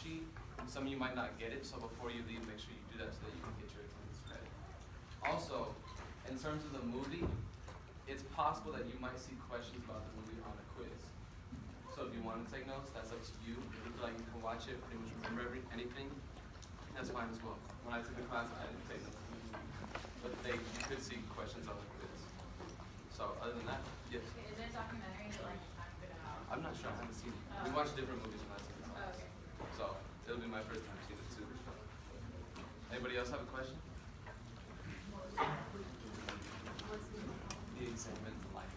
sheet. Some of you might not get it, so before you leave, make sure you do that so that you can get your attendance credit. Also, in terms of the movie, it's possible that you might see questions about the movie on a quiz. So if you want to take notes, that's up to you. If you feel like you can watch it, pretty much remember anything, that's fine as well. When I took the class, I didn't take notes. But you could see questions on the quiz. So other than that, yes. Okay, is it a documentary that like I'm good at? I'm not sure, I haven't seen it. We watched different movies when I took the class. Okay. So it'll be my first time seeing it too. Anybody else have a question? The examine life.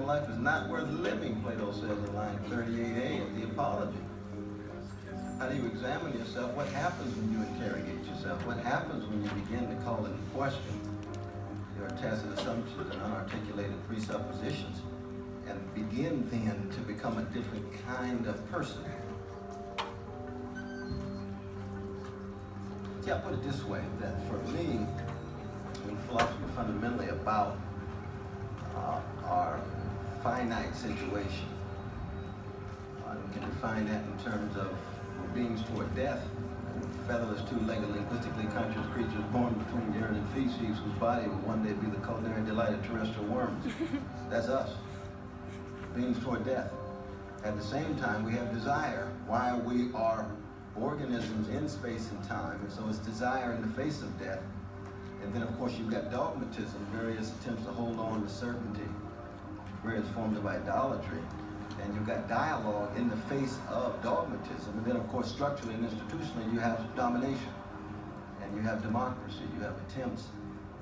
Life is not worth living, Plato says in line 38a of the Apology. How do you examine yourself? What happens when you interrogate yourself? What happens when you begin to call into question your tacit assumptions and unarticulated presuppositions and begin then to become a different kind of person? See, I put it this way, that for me, philosophy is fundamentally about our finite situation. We can define that in terms of beings toward death, featherless, two-legged, linguistically conscious creatures born between urine and feces, whose body will one day be the culinary delight of terrestrial worms. That's us. Beings toward death. At the same time, we have desire. While we are organisms in space and time, and so it's desire in the face of death. And then, of course, you've got dogmatism, various attempts to hold on to certainty, various forms of idolatry, and you've got dialogue in the face of dogmatism. And then, of course, structurally and institutionally, you have domination, and you have democracy. You have attempts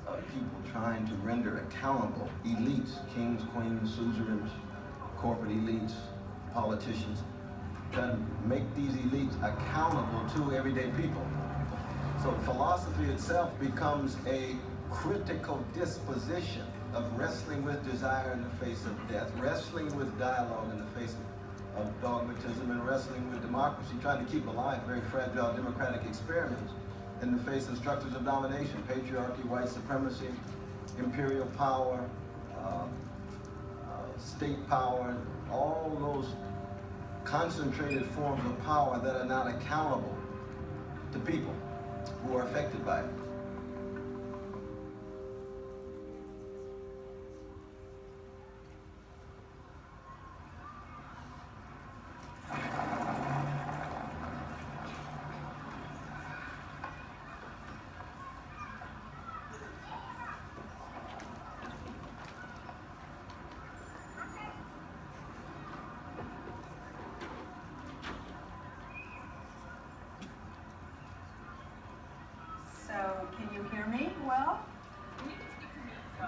of people trying to render accountable elites, kings, queens, suzerains, corporate elites, politicians, trying to make these elites accountable to everyday people. So philosophy itself becomes a critical disposition of wrestling with desire in the face of death, wrestling with dialogue in the face of dogmatism, and wrestling with democracy, trying to keep alive very fragile democratic experiments in the face of structures of domination, patriarchy, white supremacy, imperial power, state power, all those concentrated forms of power that are not accountable to people who are affected by it.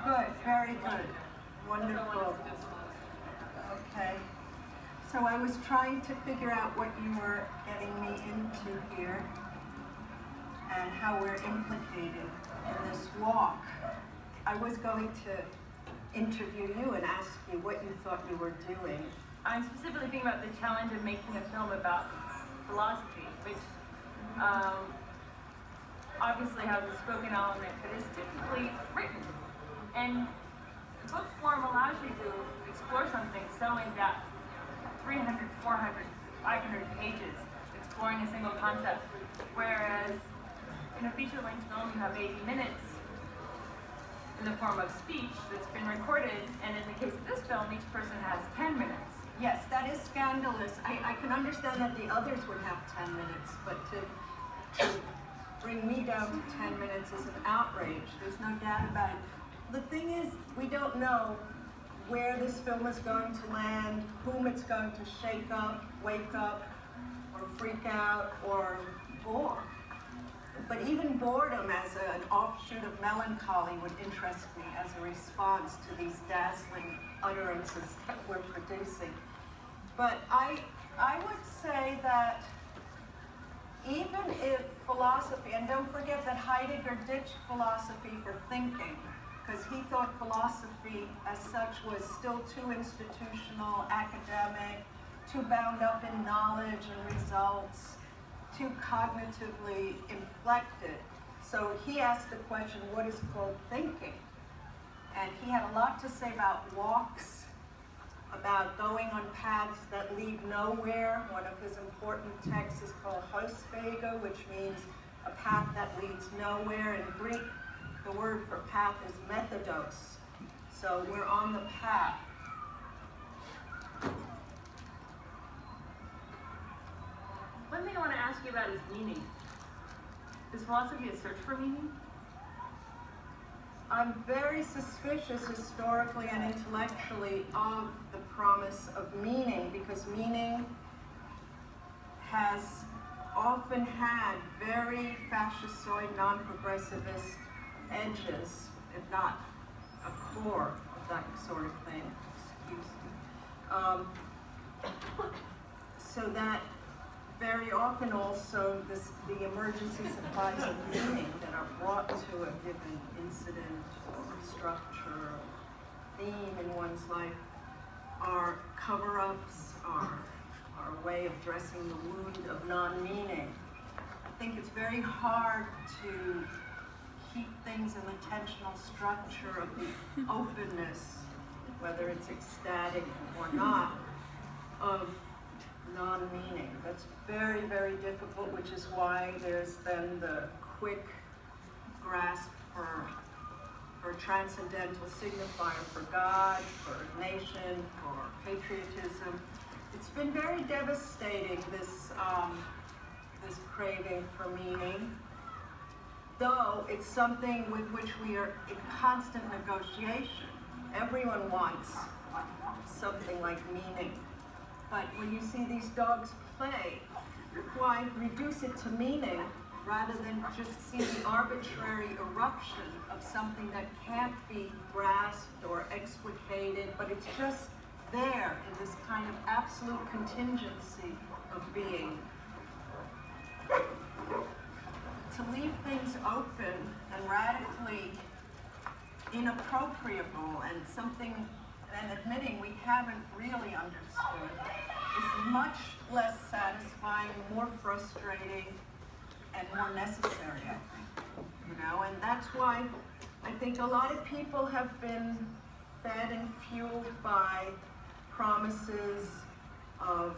Good, very good. Wonderful. Okay. So I was trying to figure out what you were getting me into here and how we're implicated in this walk. I was going to interview you and ask you what you thought you were doing. I'm specifically thinking about the challenge of making a film about philosophy, which obviously has a spoken element, but is typically written. And book form allows you to explore something so in depth, 300, 400, 500 pages, exploring a single concept. Whereas in a feature-length film, you have 80 minutes in the form of speech that's been recorded, and in the case of this film, each person has 10 minutes. Yes, that is scandalous. I can understand that the others would have 10 minutes, but to bring me down to 10 minutes is an outrage. There's no doubt about it. The thing is, we don't know where this film is going to land, whom it's going to shake up, wake up, or freak out, or bore. But even boredom as an offshoot of melancholy would interest me as a response to these dazzling utterances that we're producing. But I would say that even if philosophy, and don't forget that Heidegger ditched philosophy for thinking, because he thought philosophy as such was still too institutional, academic, too bound up in knowledge and results, too cognitively inflected. So he asked the question, what is called thinking? And he had a lot to say about walks, about going on paths that lead nowhere. One of his important texts is called Hauswege, which means a path that leads nowhere. In Greek, the word for path is methodos. So we're on the path. One thing I want to ask you about is meaning. Is philosophy a search for meaning? I'm very suspicious historically and intellectually of the promise of meaning, because meaning has often had very fascistoid, non-progressivist edges, if not a core of that sort of thing. Excuse me. So that very often also the emergency supplies of meaning that are brought to a given incident or structure or theme in one's life are cover-ups, are a way of dressing the wound of non-meaning. I think it's very hard to keep things in the tensional structure of the openness, whether it's ecstatic or not, of non-meaning. That's very, very difficult, which is why there's then the quick grasp for transcendental signifier, for God, for nation, for patriotism. It's been very devastating, this craving for meaning, though it's something with which we are in constant negotiation. Everyone wants something like meaning. But when you see these dogs play, why reduce it to meaning rather than just see the arbitrary eruption of something that can't be grasped or explicated, but it's just there in this kind of absolute contingency of being. To leave things open and radically inappropriable and something, and admitting we haven't really understood, is much less satisfying, more frustrating, and more necessary, I think. You know, and that's why I think a lot of people have been fed and fueled by promises of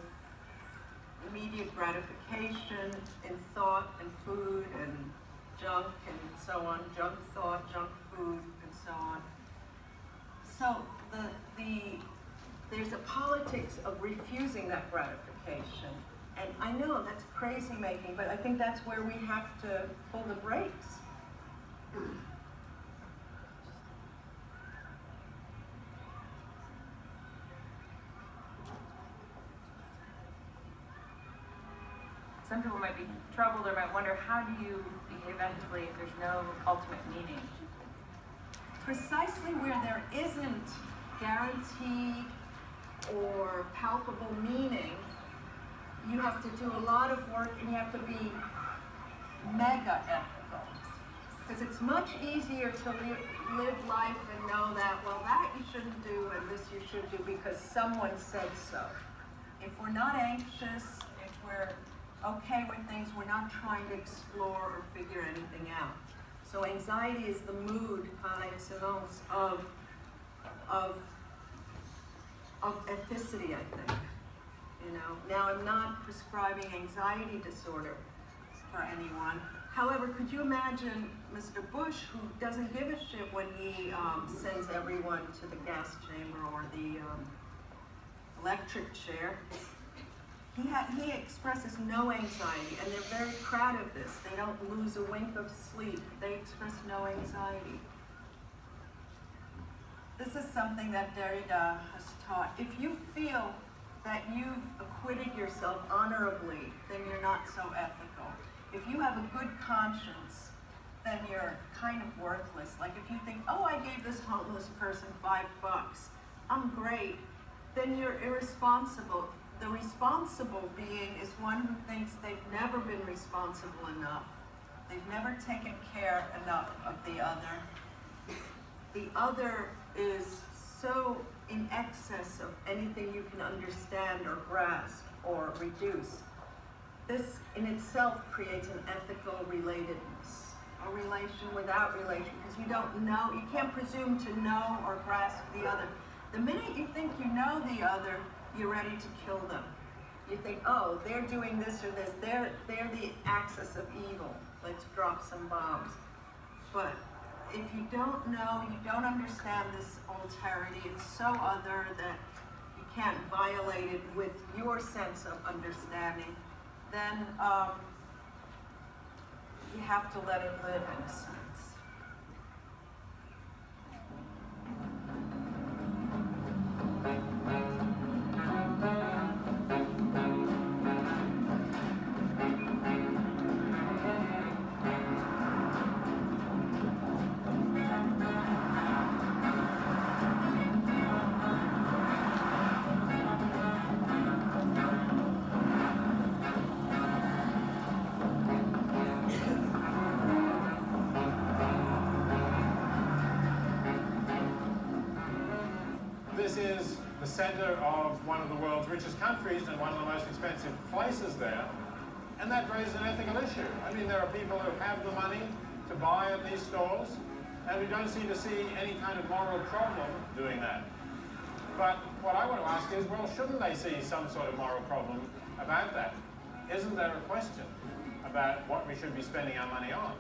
immediate gratification in thought and food and junk and so on, junk thought, junk food, and so on. So there's a politics of refusing that gratification. And I know that's crazy making, but I think that's where we have to pull the brakes. Some people might be troubled or might wonder, how do you behave ethically if there's no ultimate meaning? precisely where there isn't guaranteed or palpable meaning, you have to do a lot of work and you have to be mega ethical. Because it's much easier to live life and know that, well, that you shouldn't do and this you should do because someone said so. If we're not anxious, if we're okay with things, we're not trying to explore or figure anything out. So anxiety is the mood par excellence of ethicity, I think. You know, now I'm not prescribing anxiety disorder for anyone. However, could you imagine Mr. Bush, who doesn't give a shit when he sends everyone to the gas chamber or the electric chair? He expresses no anxiety, and they're very proud of this. They don't lose a wink of sleep. They express no anxiety. This is something that Derrida has taught. If you feel that you've acquitted yourself honorably, then you're not so ethical. If you have a good conscience, then you're kind of worthless. Like if you think, oh, I gave this homeless person $5, I'm great, then you're irresponsible. The responsible being is one who thinks they've never been responsible enough. They've never taken care enough of the other. The other is so in excess of anything you can understand or grasp or reduce. This in itself creates an ethical relatedness, a relation without relation, because you don't know, you can't presume to know or grasp the other. The minute you think you know the other, you're ready to kill them. You think, oh, they're doing this or this, they're the axis of evil. Let's drop some bombs. But if you don't know, you don't understand this alterity, it's so other that you can't violate it with your sense of understanding, then you have to let it live in a sense. This is the center of one of the world's richest countries and one of the most expensive places there, and that raises an ethical issue. I mean, there are people who have the money to buy at these stores, and we don't seem to see any kind of moral problem doing that. But what I want to ask is, well, shouldn't they see some sort of moral problem about that? Isn't there a question about what we should be spending our money on?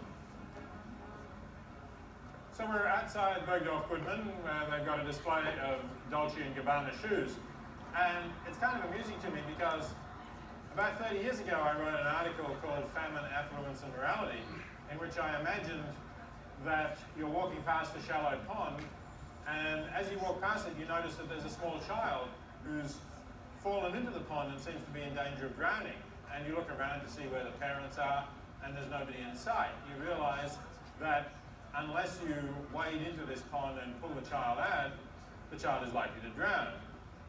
So we're outside Bergdorf Goodman, where they've got a display of Dolce & Gabbana shoes. And it's kind of amusing to me because about 30 years ago I wrote an article called Famine, Affluence and Morality, in which I imagined that you're walking past a shallow pond, and as you walk past it you notice that there's a small child who's fallen into the pond and seems to be in danger of drowning. And you look around to see where the parents are, and there's nobody in sight. You realize that unless you wade into this pond and pull the child out, the child is likely to drown.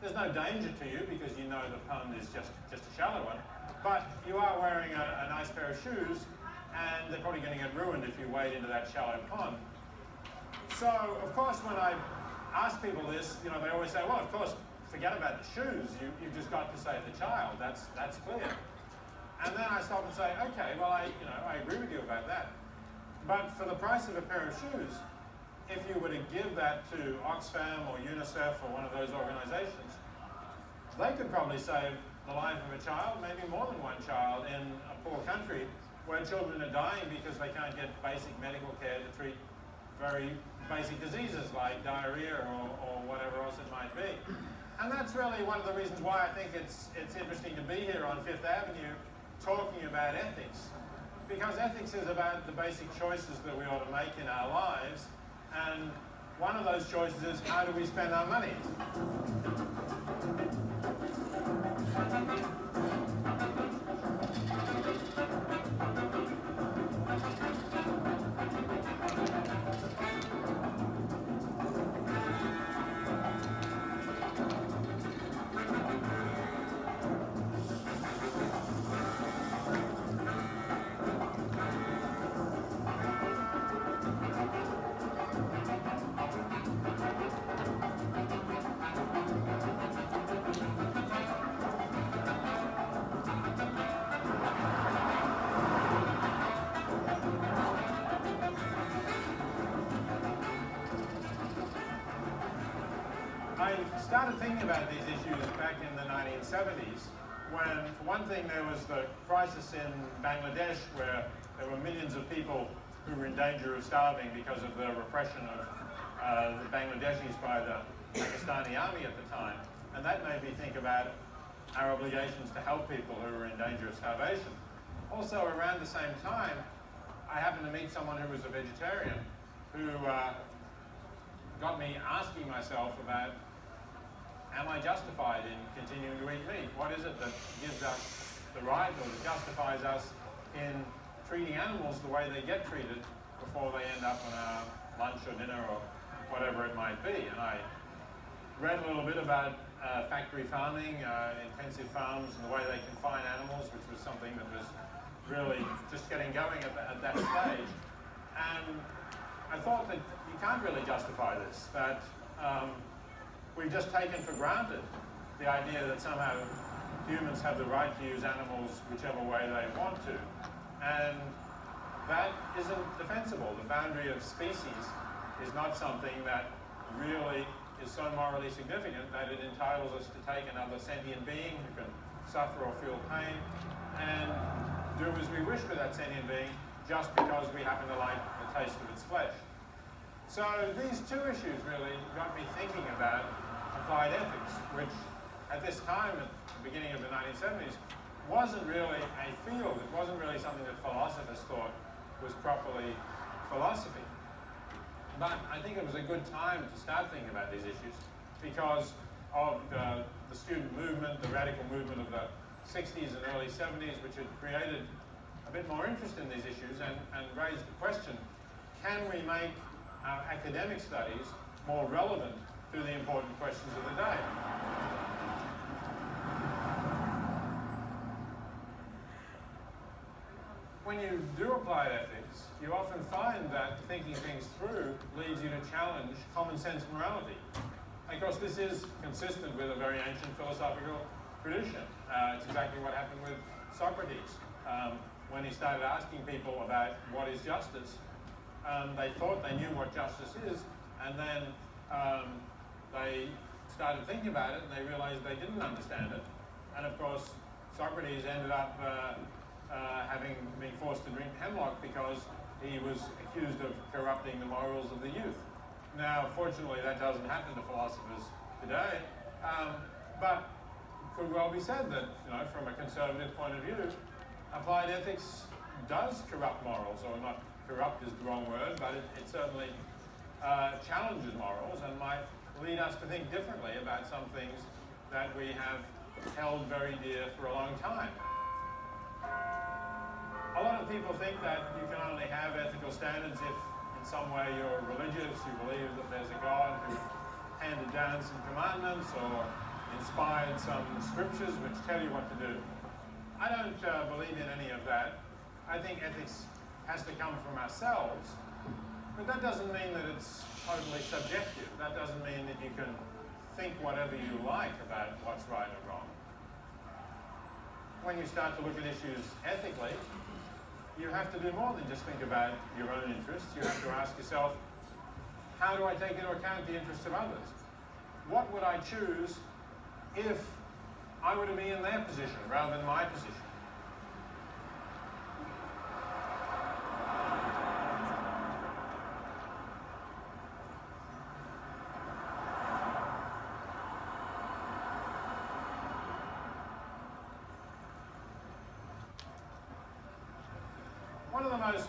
There's no danger to you because you know the pond is just a shallow one, but you are wearing a nice pair of shoes and they're probably going to get ruined if you wade into that shallow pond. So, of course, when I ask people this, you know, they always say, well, of course, forget about the shoes, you've just got to save the child, that's clear. And then I stop and say, okay, well, I agree with you about that. But for the price of a pair of shoes, if you were to give that to Oxfam or UNICEF or one of those organizations, they could probably save the life of a child, maybe more than one child, in a poor country where children are dying because they can't get basic medical care to treat very basic diseases like diarrhea or whatever else it might be. And that's really one of the reasons why I think it's interesting to be here on Fifth Avenue talking about ethics. Because ethics is about the basic choices that we ought to make in our lives, and one of those choices is how do we spend our money? I started thinking about these issues back in the 1970s when, for one thing, there was the crisis in Bangladesh where there were millions of people who were in danger of starving because of the repression of the Bangladeshis by the Pakistani army at the time. And that made me think about our obligations to help people who were in danger of starvation. Also, around the same time, I happened to meet someone who was a vegetarian who got me asking myself about, am I justified in continuing to eat meat? What is it that gives us the right or that justifies us in treating animals the way they get treated before they end up on our lunch or dinner or whatever it might be? And I read a little bit about factory farming, intensive farms, and the way they confine animals, which was something that was really just getting going at that stage. And I thought that you can't really justify this, that we've just taken for granted the idea that somehow humans have the right to use animals whichever way they want to. And that isn't defensible. The boundary of species is not something that really is so morally significant that it entitles us to take another sentient being who can suffer or feel pain and do as we wish with that sentient being just because we happen to like the taste of its flesh. So these two issues really got me thinking about applied ethics, which at this time, at the beginning of the 1970s, wasn't really a field. It wasn't really something that philosophers thought was properly philosophy. But I think it was a good time to start thinking about these issues because of the student movement, the radical movement of the 60s and early 70s, which had created a bit more interest in these issues and raised the question, can we make our academic studies more relevant to the important questions of the day? When you do apply ethics, you often find that thinking things through leads you to challenge common sense morality. And of course, this is consistent with a very ancient philosophical tradition. It's exactly what happened with Socrates. When he started asking people about what is justice, they thought they knew what justice is, and then they started thinking about it and they realized they didn't understand it. And of course, Socrates ended up having been forced to drink hemlock because he was accused of corrupting the morals of the youth. Now, fortunately, that doesn't happen to philosophers today, but it could well be said that, from a conservative point of view, applied ethics does corrupt morals, or not corrupt is the wrong word, but it certainly challenges morals and might lead us to think differently about some things that we have held very dear for a long time. A lot of people think that you can only have ethical standards if in some way you're religious, you believe that there's a God who handed down some commandments or inspired some scriptures which tell you what to do. I don't believe in any of that. I think ethics has to come from ourselves, but that doesn't mean that it's totally subjective. That doesn't mean that you can think whatever you like about what's right or wrong. When you start to look at issues ethically, you have to do more than just think about your own interests. You have to ask yourself, how do I take into account the interests of others? What would I choose if I were to be in their position rather than my position? One of the most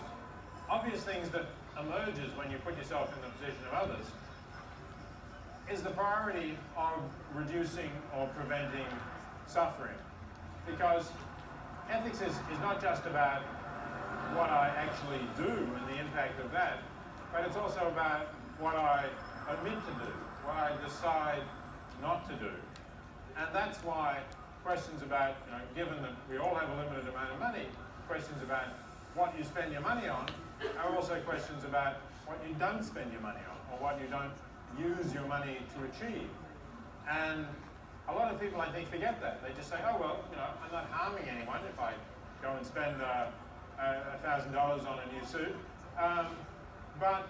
obvious things that emerges when you put yourself in the position of others is the priority of reducing or preventing suffering. Because ethics is not just about what I actually do and the impact of that, but it's also about what I omit to do, what I decide not to do. And that's why questions about, given that we all have a limited amount of money, questions about what you spend your money on are also questions about what you don't spend your money on, or what you don't use your money to achieve. And a lot of people, I think, forget that. They just say, oh, well, I'm not harming anyone if I go and spend $1,000 on a new suit. But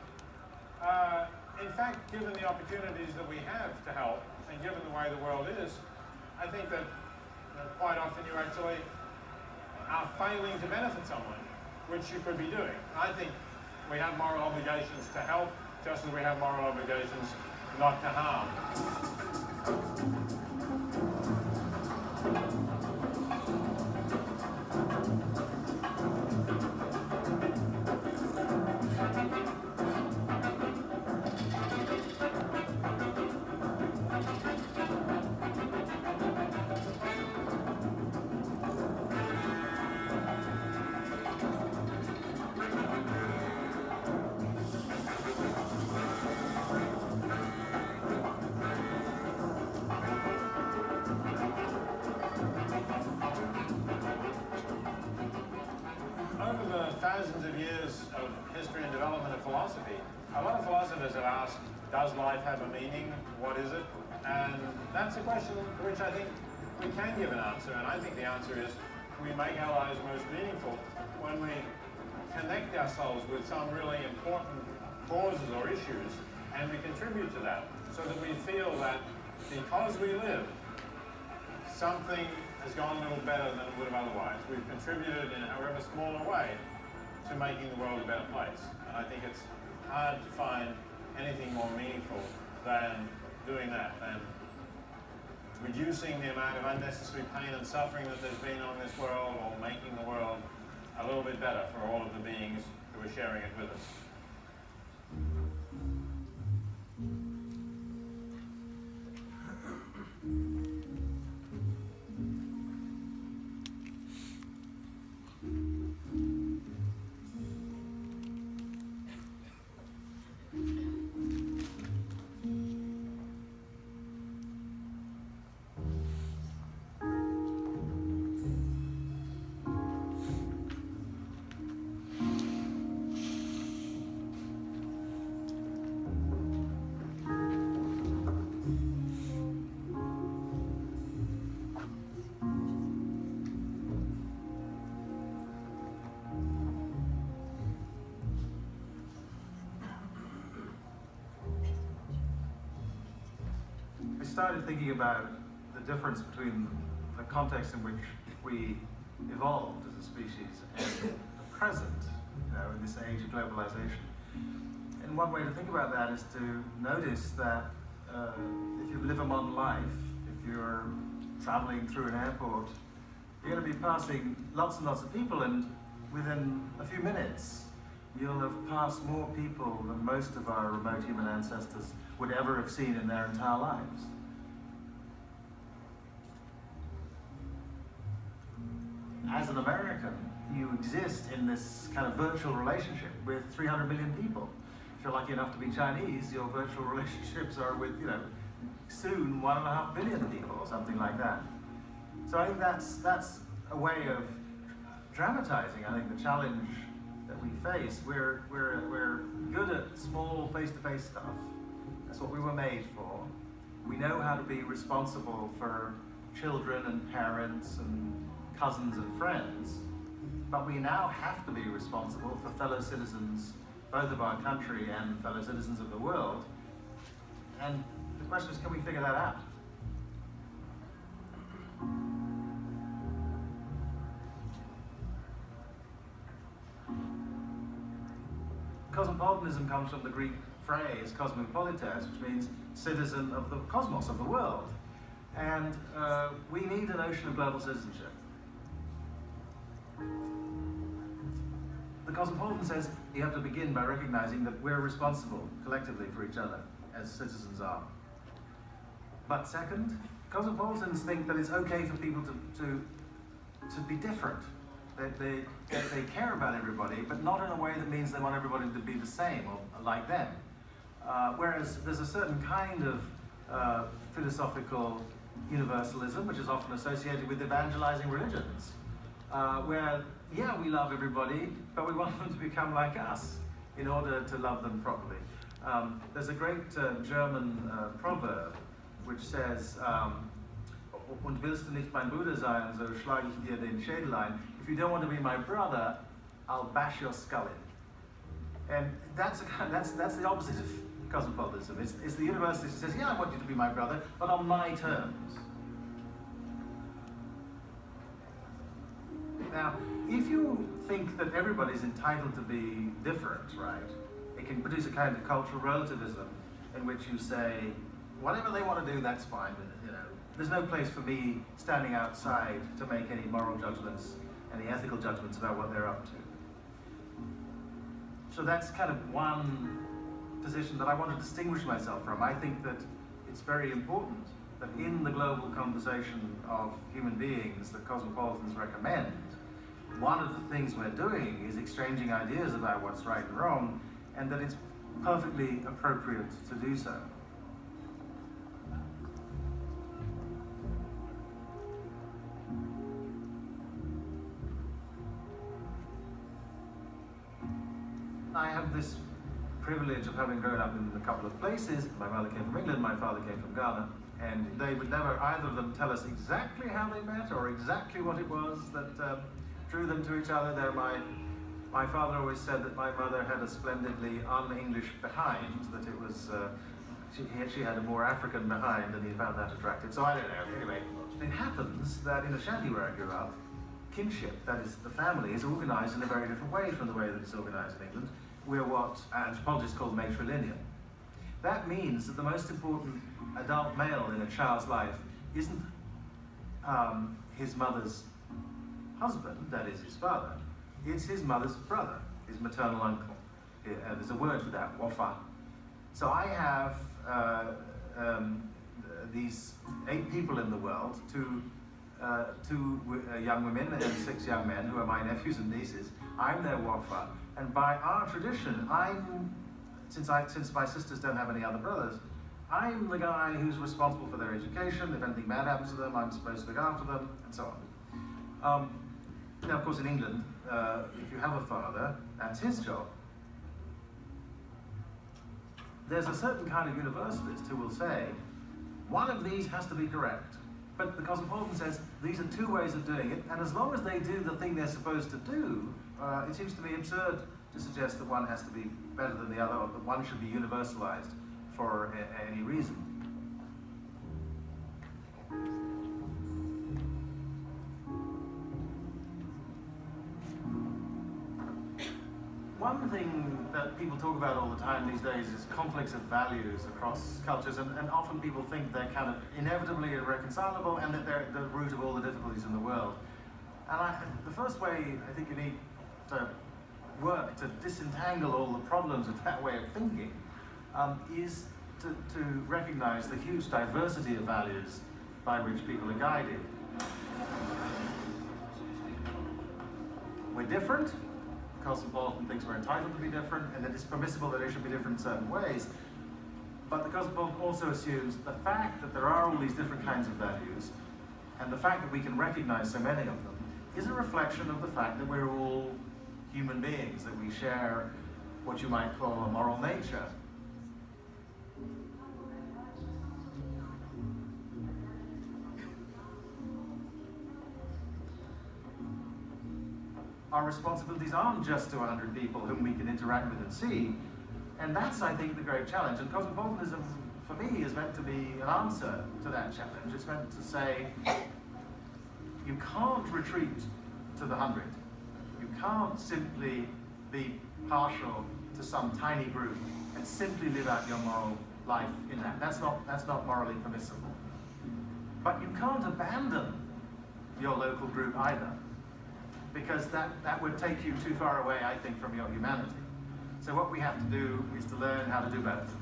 in fact, given the opportunities that we have to help, and given the way the world is, I think that quite often you actually are failing to benefit someone, which you could be doing. I think we have moral obligations to help, just as we have moral obligations not to harm. Over the thousands of years of history and development of philosophy, a lot of philosophers have asked, does life have a meaning? What is it? And that's a question to which I think we can give an answer, and I think the answer is we make our lives most meaningful when we connect ourselves with some really important causes or issues, and we contribute to that, so that we feel that because we live, something has gone a little better than it would have otherwise. We've contributed in however small a way to making the world a better place. And I think it's hard to find anything more meaningful than doing that, than reducing the amount of unnecessary pain and suffering that there's been on this world, or making the world a little bit better for all of the beings who are sharing it with us. I started thinking about the difference between the context in which we evolved as a species and the present, in this age of globalization. And one way to think about that is to notice that if you live a modern life, if you're traveling through an airport, you're going to be passing lots and lots of people, and within a few minutes, you'll have passed more people than most of our remote human ancestors would ever have seen in their entire lives. As an American, you exist in this kind of virtual relationship with 300 million people. If you're lucky enough to be Chinese, your virtual relationships are with, soon 1.5 billion people or something like that. So I think that's a way of dramatizing, I think, the challenge that we face. We're good at small face-to-face stuff. That's what we were made for. We know how to be responsible for children and parents and cousins and friends, but we now have to be responsible for fellow citizens, both of our country and fellow citizens of the world. And the question is, can we figure that out? Cosmopolitanism comes from the Greek phrase cosmopolites, which means citizen of the cosmos, of the world. And we need a notion of global citizenship. The cosmopolitan says you have to begin by recognizing that we're responsible collectively for each other, as citizens are. But second, cosmopolitans think that it's okay for people to be different. They care about everybody, but not in a way that means they want everybody to be the same or like them. Whereas there's a certain kind of philosophical universalism, which is often associated with evangelizing religions, where, yeah, we love everybody, but we want them to become like us in order to love them properly. There's a great German proverb which says, "Und willst du nicht mein Bruder sein, so schlage ich dir den Schädel ein." If you don't want to be my brother, I'll bash your skull in. And that's the opposite of cosmopolitanism. It's the university that says, yeah, I want you to be my brother, but on my terms. Now, if you think that everybody's entitled to be different, right, it can produce a kind of cultural relativism in which you say, whatever they want to do, that's fine. You know, there's no place for me standing outside to make any moral judgments, any ethical judgments about what they're up to. So that's kind of one position that I want to distinguish myself from. I think that it's very important that in the global conversation of human beings that cosmopolitans recommend, one of the things we're doing is exchanging ideas about what's right and wrong, and that it's perfectly appropriate to do so. I have this privilege of having grown up in a couple of places. My mother came from England, my father came from Ghana, and they would never, either of them, tell us exactly how they met or exactly what it was that drew them to each other. My father always said that my mother had a splendidly un-English behind, that it was, she had a more African behind, and he found that attractive. So I don't know. Anyway, it happens that in a shanty where I grew up, kinship, that is the family, is organized in a very different way from the way that it's organized in England. We're what anthropologists call matrilineal. That means that the most important adult male in a child's life isn't his mother's husband, that is his father. It's his mother's brother, his maternal uncle. There's a word for that, wafa. So I have these 8 people in the world, two young women and 6 young men who are my nephews and nieces. I'm their wafa, and by our tradition, since my sisters don't have any other brothers, I'm the guy who's responsible for their education. If anything bad happens to them, I'm supposed to look after them, and so on. Now, of course, in England, if you have a father, that's his job. There's a certain kind of universalist who will say, one of these has to be correct. But the cosmopolitan says, these are 2 ways of doing it, and as long as they do the thing they're supposed to do, it seems to me absurd to suggest that one has to be better than the other, or that one should be universalized for any reason. One thing that people talk about all the time these days is conflicts of values across cultures, and often people think they're kind of inevitably irreconcilable and that they're the root of all the difficulties in the world. And the first way I think you need to work to disentangle all the problems of that way of thinking is to recognize the huge diversity of values by which people are guided. We're different. Cosmopolitan thinks we're entitled to be different, and that it's permissible that they should be different in certain ways. But the cosmopolitan also assumes the fact that there are all these different kinds of values, and the fact that we can recognize so many of them, is a reflection of the fact that we're all human beings, that we share what you might call a moral nature. Our responsibilities aren't just to 100 people whom we can interact with and see, and that's, I think, the great challenge. And cosmopolitanism, for me, is meant to be an answer to that challenge. It's meant to say, you can't retreat to the 100. You can't simply be partial to some tiny group and simply live out your moral life in that. That's not morally permissible. But you can't abandon your local group either, because that would take you too far away, I think, from your humanity. So what we have to do is to learn how to do both.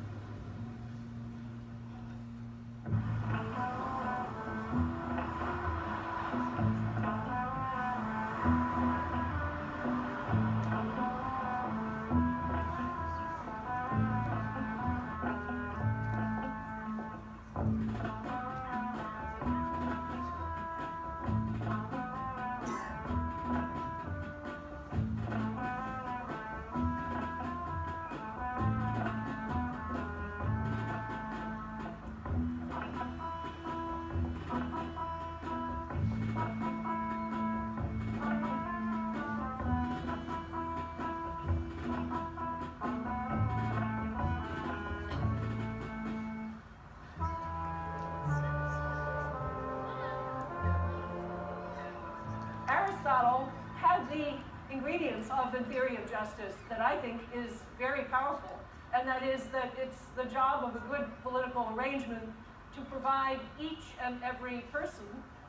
Aristotle had the ingredients of the theory of justice that I think is very powerful, and that is that it's the job of a good political arrangement to provide each and every person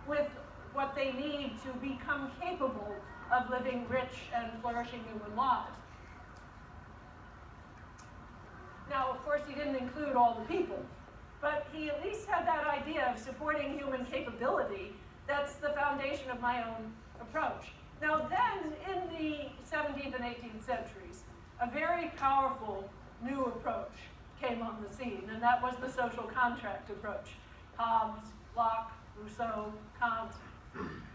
with what they need to become capable of living rich and flourishing human lives. Now, of course, he didn't include all the people, but he at least had that idea of supporting human capability. That's the foundation of my own approach. Now then, in the 17th and 18th centuries, a very powerful new approach came on the scene, and that was the social contract approach. Hobbes, Locke, Rousseau, Kant.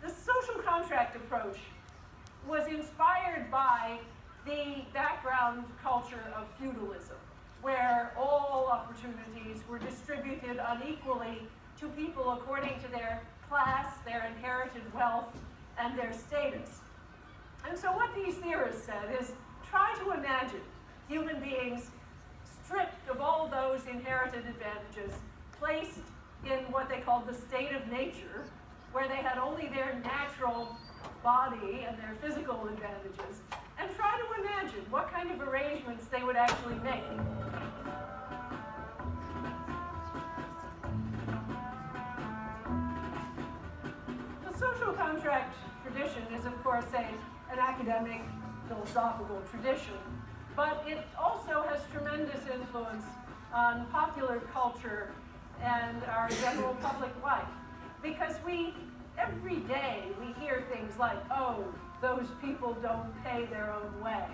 The social contract approach was inspired by the background culture of feudalism, where all opportunities were distributed unequally to people according to their class, their inherited wealth, and their status. And so what these theorists said is, try to imagine human beings stripped of all those inherited advantages, placed in what they called the state of nature, where they had only their natural body and their physical advantages, and try to imagine what kind of arrangements they would actually make. The social contract tradition is, of course, an academic, philosophical tradition, but it also has tremendous influence on popular culture and our general public life. Because every day we hear things like, oh, those people don't pay their own way,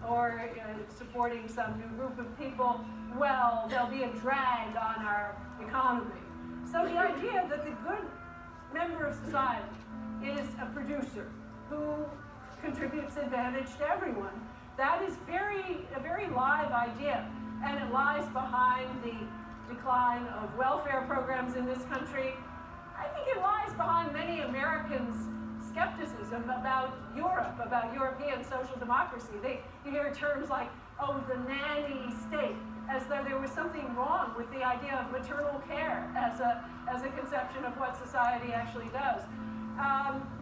or supporting some new group of people, well, they'll be a drag on our economy. So the idea that the good member of society is a producer who contributes advantage to everyone, that is a very live idea, and it lies behind the decline of welfare programs in this country. I think it lies behind many Americans' skepticism about Europe, about European social democracy. You hear terms like, oh, the nanny state, as though there was something wrong with the idea of maternal care as a conception of what society actually does.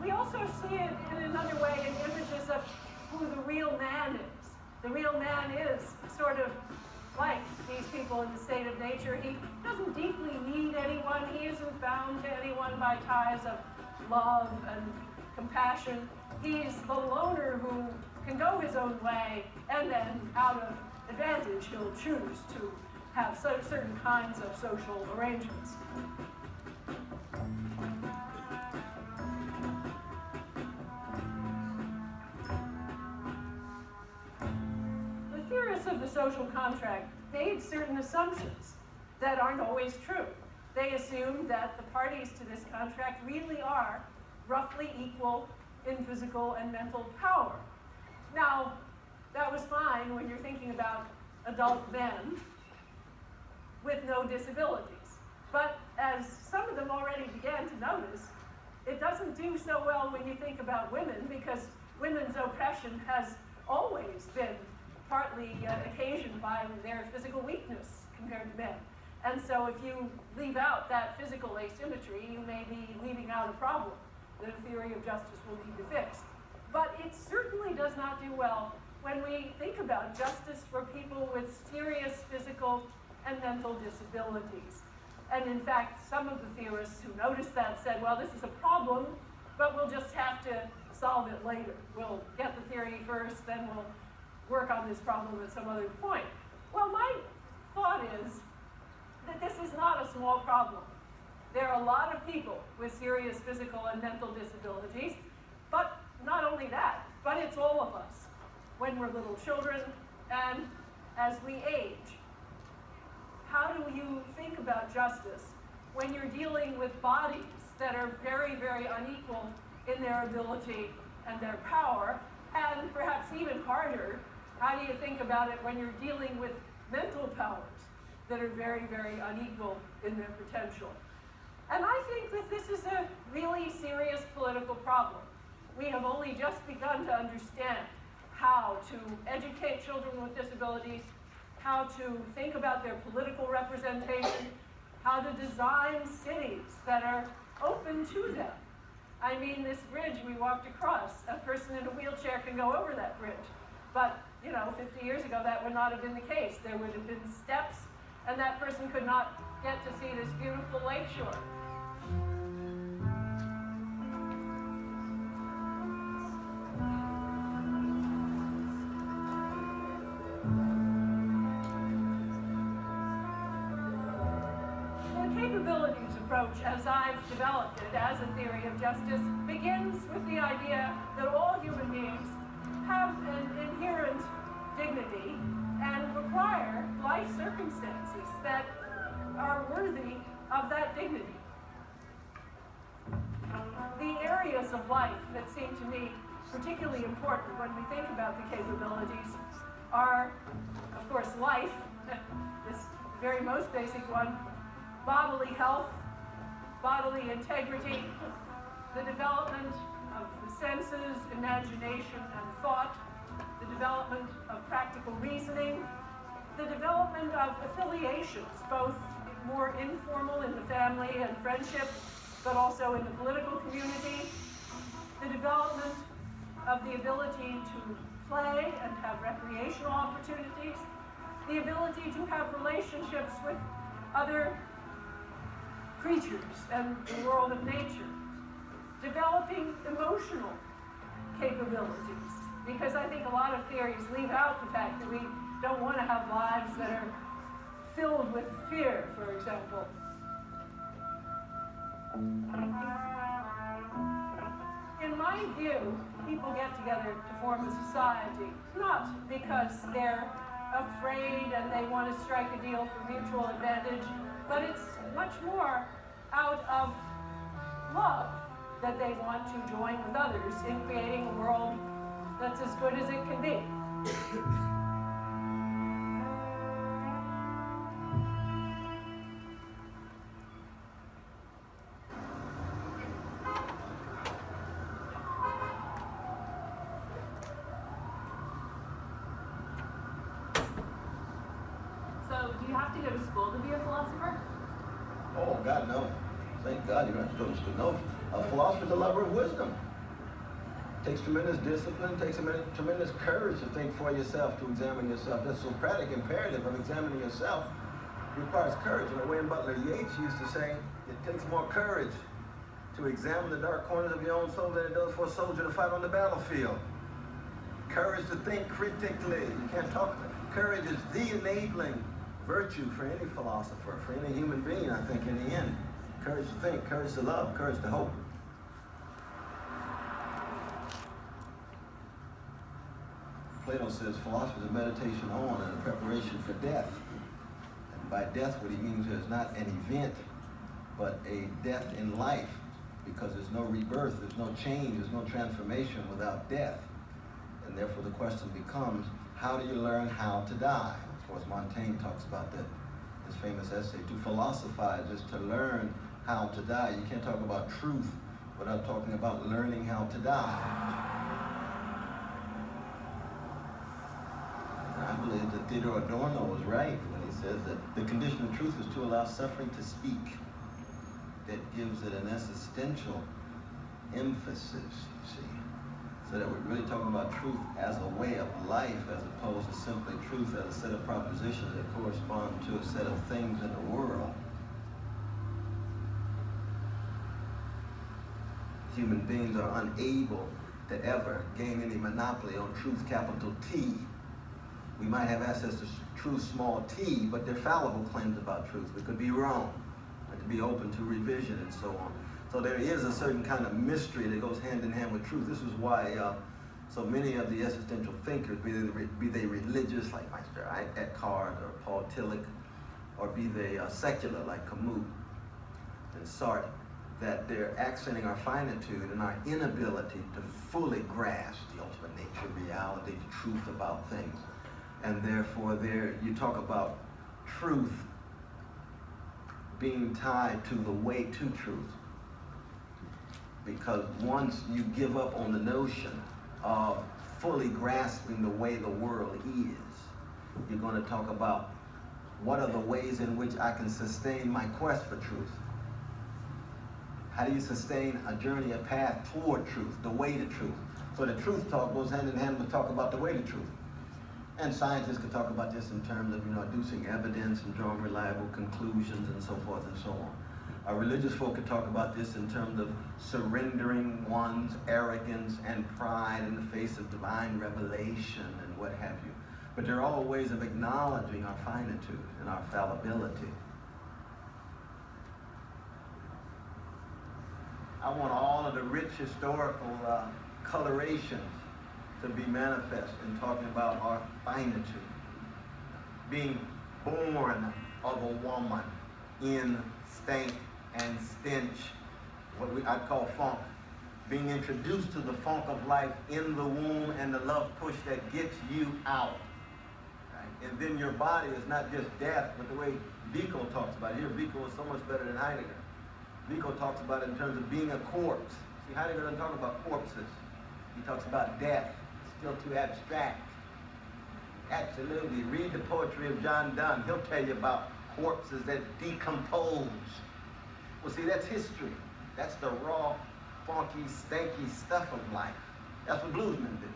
We also see it in another way in images of who the real man is. The real man is sort of like these people in the state of nature. He doesn't deeply need anyone. He isn't bound to anyone by ties of love and compassion. He's the loner who can go his own way, and then out of advantage he'll choose to have certain kinds of social arrangements. The theorists of the social contract made certain assumptions that aren't always true. They assumed that the parties to this contract really are roughly equal in physical and mental power. Now, that was fine when you're thinking about adult men with no disabilities. But as some of them already began to notice, it doesn't do so well when you think about women, because women's oppression has always been partly occasioned by their physical weakness compared to men. And so if you leave out that physical asymmetry, you may be leaving out a problem that a theory of justice will need to fix. But it certainly does not do well when we think about justice for people with serious physical and mental disabilities. And in fact, some of the theorists who noticed that said, well, this is a problem, but we'll just have to solve it later. We'll get the theory first, then we'll work on this problem at some other point. Well, my thought is that this is not a small problem. There are a lot of people with serious physical and mental disabilities, but not only that, but it's all of us when we're little children and as we age. How do you think about justice when you're dealing with bodies that are very, very unequal in their ability and their power? And perhaps even harder, how do you think about it when you're dealing with mental powers that are very, very unequal in their potential? And I think that this is a really serious political problem. We have only just begun to understand how to educate children with disabilities, how to think about their political representation, how to design cities that are open to them. I mean, this bridge we walked across, a person in a wheelchair can go over that bridge. But, 50 years ago, that would not have been the case. There would have been steps, and that person could not get to see this beautiful lakeshore. The capabilities approach, as I've developed it as a theory of justice, begins with the idea that all human beings have an inherent dignity and require life circumstances that are worthy of that dignity. The areas of life that seem to me particularly important when we think about the capabilities are, of course, life, this very most basic one, bodily health, bodily integrity, the development of the senses, imagination, and thought, the development of practical reasoning, the development of affiliations, both more informal in the family and friendship, but also in the political community, the development of the ability to play and have recreational opportunities, the ability to have relationships with other creatures and the world of nature, developing emotional capabilities, because I think a lot of theories leave out the fact that we don't want to have lives that are filled with fear, for example. In my view, people get together to form a society, not because they're afraid and they want to strike a deal for mutual advantage, but it's much more out of love that they want to join with others in creating a world that's as good as it can be. So, do you have to go to school to be a philosopher? Oh, God, no. Thank God you don't have to go to school. No, a philosopher is a lover of wisdom. It takes tremendous discipline, takes tremendous courage to think for yourself, to examine yourself. The Socratic imperative of examining yourself requires courage. And William Butler Yeats used to say, it takes more courage to examine the dark corners of your own soul than it does for a soldier to fight on the battlefield. Courage to think critically. You can't talk. Courage is the enabling virtue for any philosopher, for any human being, I think, in the end. Courage to think, courage to love, courage to hope. Plato says philosophy is a meditation on and a preparation for death. And by death, what he means is not an event, but a death in life, because there's no rebirth, there's no change, there's no transformation without death. And therefore the question becomes, how do you learn how to die? Of course, Montaigne talks about that, his famous essay, to philosophize is to learn how to die. You can't talk about truth without talking about learning how to die. I believe that Theodore Adorno was right when he says that the condition of truth is to allow suffering to speak. That gives it an existential emphasis, you see. So that we're really talking about truth as a way of life as opposed to simply truth as a set of propositions that correspond to a set of things in the world. Human beings are unable to ever gain any monopoly on truth, capital T. We might have access to truth, small t, but they're fallible claims about truth. We could be wrong, and to be open to revision and so on. So there is a certain kind of mystery that goes hand in hand with truth. This is why so many of the existential thinkers, be they religious like Meister Eckhart or Paul Tillich, or be they secular like Camus and Sartre, that they're accenting our finitude and our inability to fully grasp the ultimate nature, reality, the truth about things. And therefore you talk about truth being tied to the way to truth. Because once you give up on the notion of fully grasping the way the world is, you're going to talk about what are the ways in which I can sustain my quest for truth. How do you sustain a journey, a path toward truth, the way to truth? So the truth talk goes hand in hand with talk about the way to truth. And scientists could talk about this in terms of, adducing evidence and drawing reliable conclusions and so forth and so on. Our religious folk could talk about this in terms of surrendering one's arrogance and pride in the face of divine revelation and what have you. But there are all ways of acknowledging our finitude and our fallibility. I want all of the rich historical colorations to be manifest in talking about our finitude. Being born of a woman in stank and stench, what I'd call funk. Being introduced to the funk of life in the womb and the love push that gets you out. Right? And then your body is not just death, but the way Vico talks about it. Here, Vico is so much better than Heidegger. Vico talks about it in terms of being a corpse. See, Heidegger doesn't talk about corpses. He talks about death. It's still too abstract. Absolutely. Read the poetry of John Donne. He'll tell you about corpses that decompose. Well, see, that's history. That's the raw, funky, stanky stuff of life. That's what bluesmen do.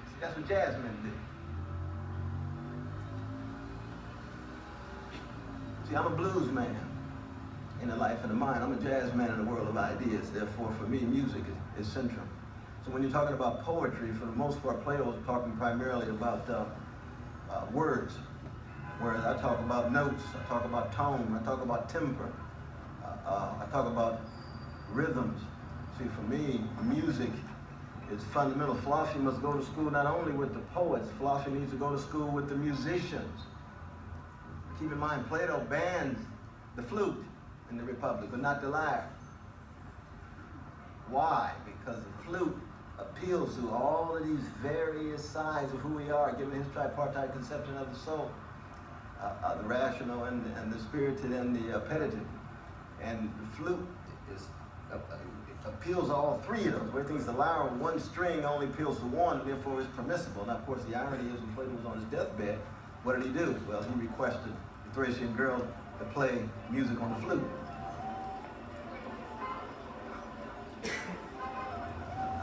See, that's what jazzmen do. See, I'm a blues man in the life of the mind. I'm a jazz man in the world of ideas. Therefore, for me, music is central. So when you're talking about poetry, for the most part, Plato's talking primarily about words. Whereas I talk about notes, I talk about tone, I talk about temper, I talk about rhythms. See, for me, music is fundamental. Philosophy must go to school not only with the poets, philosophy needs to go to school with the musicians. Keep in mind, Plato banned the flute in the Republic, but not the lyre. Why? Because the flute appeals to all of these various sides of who we are, given his tripartite conception of the soul. The rational and the spirited and the appetitive. And the flute appeals to all three of those. Where things the lyre on one string only appeals to one, therefore it's permissible. Now, of course, the irony is when Plato was on his deathbed, what did he do? Well, he requested the Thracian girl to play music on the flute.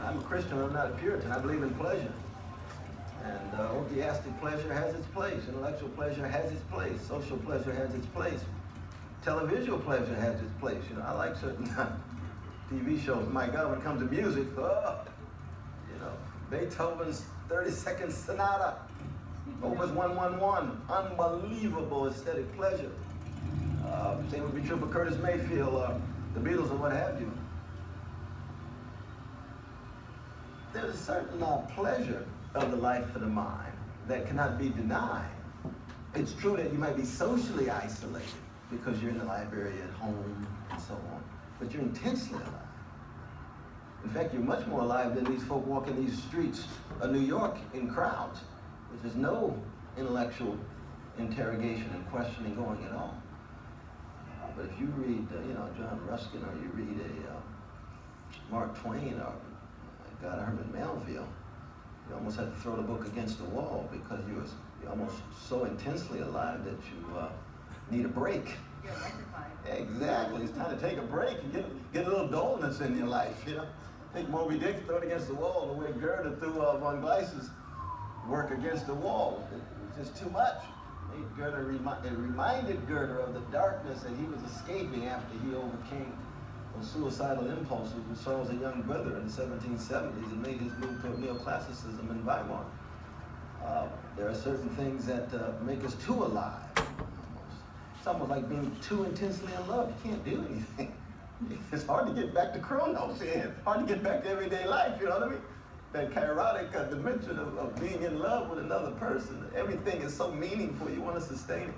I'm a Christian, I'm not a Puritan. I believe in pleasure. And orgiastic pleasure has its place. Intellectual pleasure has its place. Social pleasure has its place. Televisual pleasure has its place. I like certain TV shows. My God, when it comes to music, Beethoven's 32nd Sonata, Opus 111, unbelievable aesthetic pleasure. Same would be true for Curtis Mayfield, the Beatles, or what have you. There's a certain pleasure of the life of the mind that cannot be denied. It's true that you might be socially isolated because you're in the library at home and so on, but you're intensely alive. In fact, you're much more alive than these folk walking these streets of New York in crowds, which is no intellectual interrogation and questioning going at all. But if you read, John Ruskin, or you read a Mark Twain, or Herman Melville, you almost had to throw the book against the wall because you're almost so intensely alive that you need a break. You're electrified. Exactly. It's time to take a break and get a little dullness in your life. Take Moby Dick, throw it against the wall, the way Goethe threw von Gleiss's work against the wall. It was just too much. It reminded Goethe of the darkness that he was escaping after he overcame those suicidal impulses when he saw as a young brother in the 1770s and made his move toward neoclassicism in Weimar. There are certain things that make us too alive, almost. It's almost like being too intensely in love. You can't do anything. It's hard to get back to Chronos. It's hard to get back to everyday life, you know what I mean? That kairotic dimension of being in love with another person. Everything is so meaningful, you want to sustain it.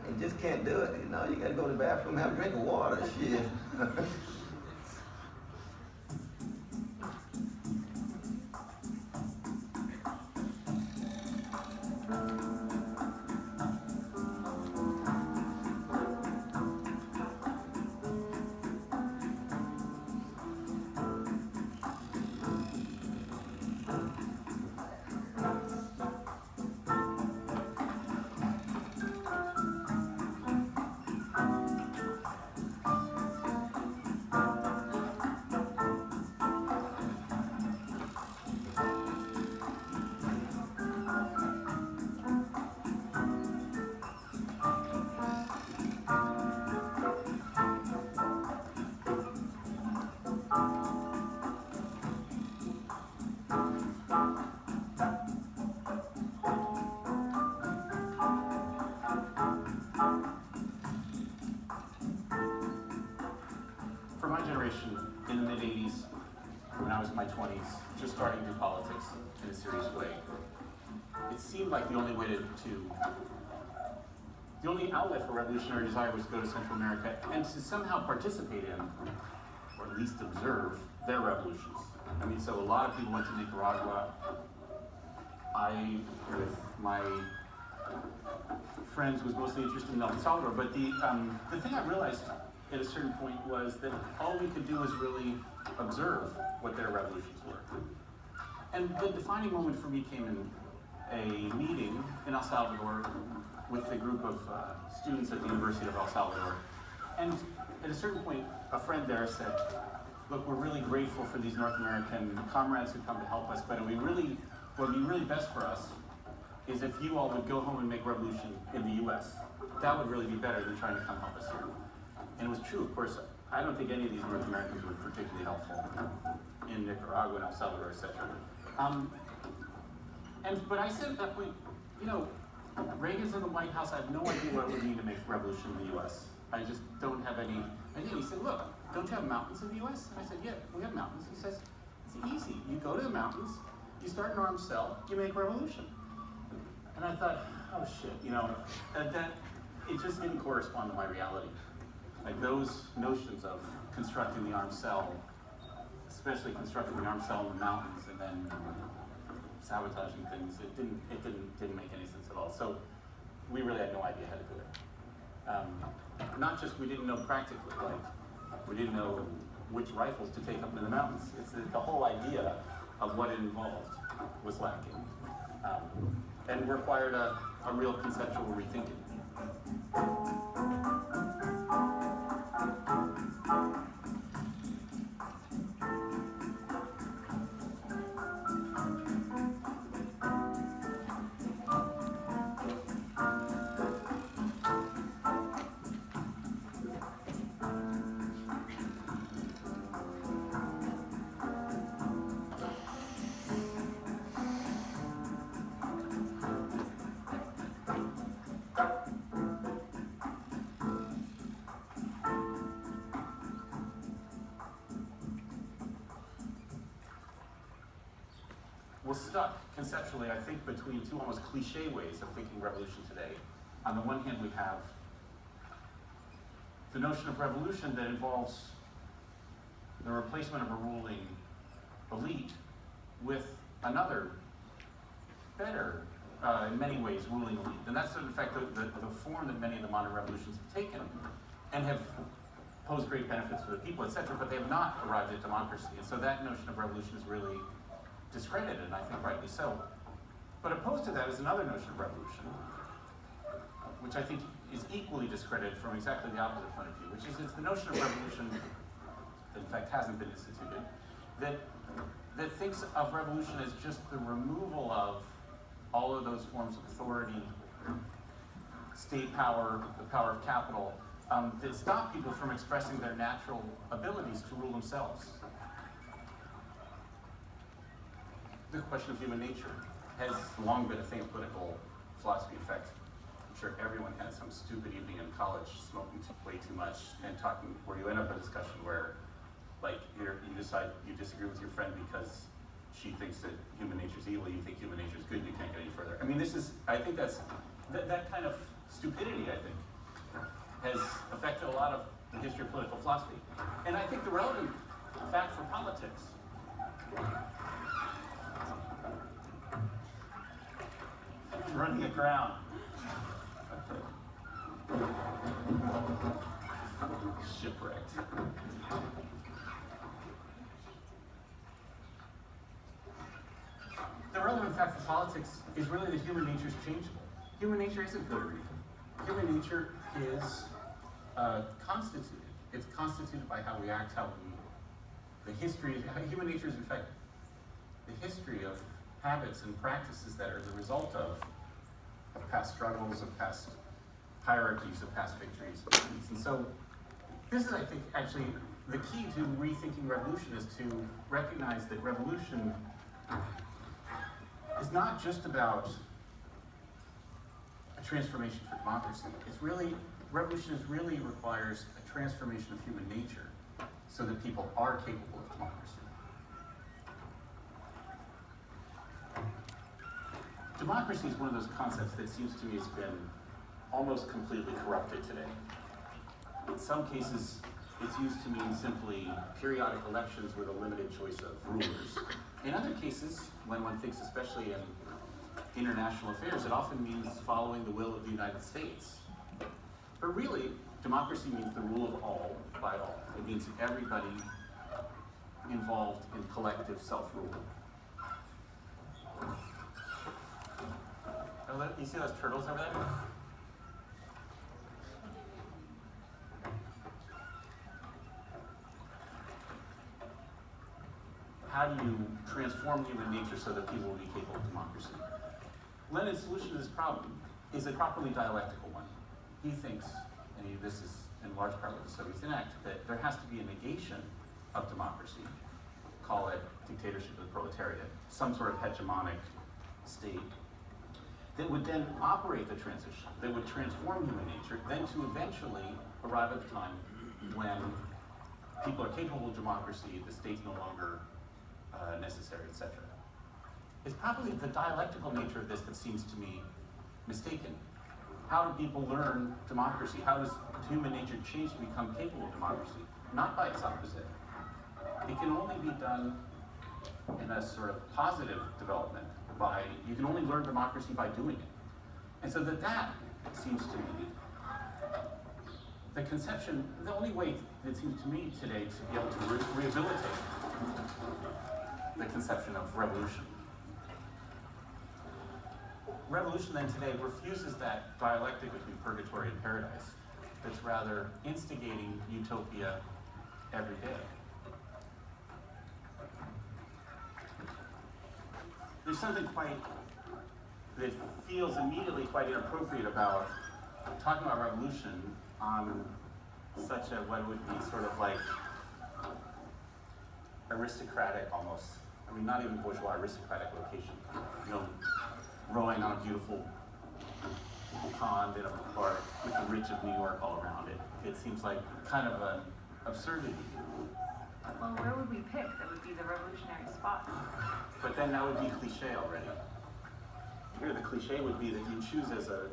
You just can't do it. You got to go to the bathroom, have a drink of water, shit. mid-80s, when I was in my 20s, just starting to do politics in a serious way, it seemed like the only way the only outlet for revolutionary desire was to go to Central America and to somehow participate in, or at least observe, their revolutions. I mean, so a lot of people went to Nicaragua. I, with my friends, was mostly interested in El Salvador, but the thing I realized at a certain point was that all we could do was really observe what their revolutions were. And the defining moment for me came in a meeting in El Salvador with a group of students at the University of El Salvador. And at a certain point, a friend there said, look, we're really grateful for these North American comrades who come to help us, but what would be really best for us is if you all would go home and make revolution in the US. That would really be better than trying to come help us here. And it was true, of course. I don't think any of these North Americans were particularly helpful in Nicaragua and El Salvador, etc. But I said at that point, you know, Reagan's in the White House. I have no idea what it would mean to make revolution in the U.S. I just don't have any idea. He said, look, don't you have mountains in the U.S.? And I said, yeah, we have mountains. He says, it's easy. You go to the mountains, you start an armed cell, you make revolution. And I thought, oh shit, you know, that it just didn't correspond to my reality. Like those notions of constructing the armed cell, especially constructing the armed cell in the mountains and then sabotaging things, it didn't make any sense at all. So we really had no idea how to do it. Not just we didn't know practically, like we didn't know which rifles to take up in the mountains. It's the whole idea of what it involved was lacking, and required a real conceptual rethinking. We're stuck conceptually, I think, between two almost cliche ways of thinking revolution today. On the one hand, we have the notion of revolution that involves the replacement of a ruling elite with another, better, in many ways, ruling elite. And that's, in fact, the form that many of the modern revolutions have taken and have posed great benefits for the people, etc., but they have not arrived at democracy. And so that notion of revolution is really discredited, and I think rightly so. But opposed to that is another notion of revolution, which I think is equally discredited from exactly the opposite point of view, which is it's the notion of revolution that in fact hasn't been instituted, that thinks of revolution as just the removal of all of those forms of authority, state power, the power of capital, that stop people from expressing their natural abilities to rule themselves. The question of human nature has long been a thing of political philosophy. In fact, I'm sure everyone had some stupid evening in college smoking way too much and talking, where you end up in a discussion where, like, you decide you disagree with your friend because she thinks that human nature is evil, you think human nature is good, you can't get any further. I mean, I think that kind of stupidity, I think, has affected a lot of the history of political philosophy. And I think the relevant fact for politics running aground. Shipwrecked. The relevant fact for politics is really that human nature is changeable. Human nature isn't good or evil. Human nature is constituted. It's constituted by how we act, human nature is in fact the history of habits and practices that are the result of past struggles, of past hierarchies, of past victories. And so this is, I think, actually the key to rethinking revolution, is to recognize that revolution is not just about a transformation for democracy. Revolution really requires a transformation of human nature so that people are capable of democracy. Democracy is one of those concepts that seems to me has been almost completely corrupted today. In some cases, it's used to mean simply periodic elections with a limited choice of rulers. In other cases, when one thinks especially in international affairs, it often means following the will of the United States. But really, democracy means the rule of all by all. It means everybody involved in collective self-rule. You see those turtles over there? How do you transform human nature so that people will be capable of democracy? Lenin's solution to this problem is a properly dialectical one. He thinks, and this is in large part what the Soviets enact, that there has to be a negation of democracy, call it dictatorship of the proletariat, some sort of hegemonic state, that would then operate the transition, that would transform human nature, then to eventually arrive at the time when people are capable of democracy, the state's no longer necessary, etc. It's probably the dialectical nature of this that seems to me mistaken. How do people learn democracy? How does human nature change to become capable of democracy? Not by its opposite. It can only be done in a sort of positive development. You can only learn democracy by doing it. And so that seems to me the conception, the only way it seems to me today to be able to rehabilitate the conception of revolution. Revolution then today refuses that dialectic between purgatory and paradise that's rather instigating utopia every day. There's something that feels immediately quite inappropriate about talking about revolution on such a, what would be sort of like aristocratic almost, I mean not even bourgeois, aristocratic location. You know, rowing on a beautiful pond in a park with the rich of New York all around it. It seems like kind of an absurdity. Well, where would we pick that would be the revolutionary spot? But then that would be cliche already. Here the cliche would be that you choose as a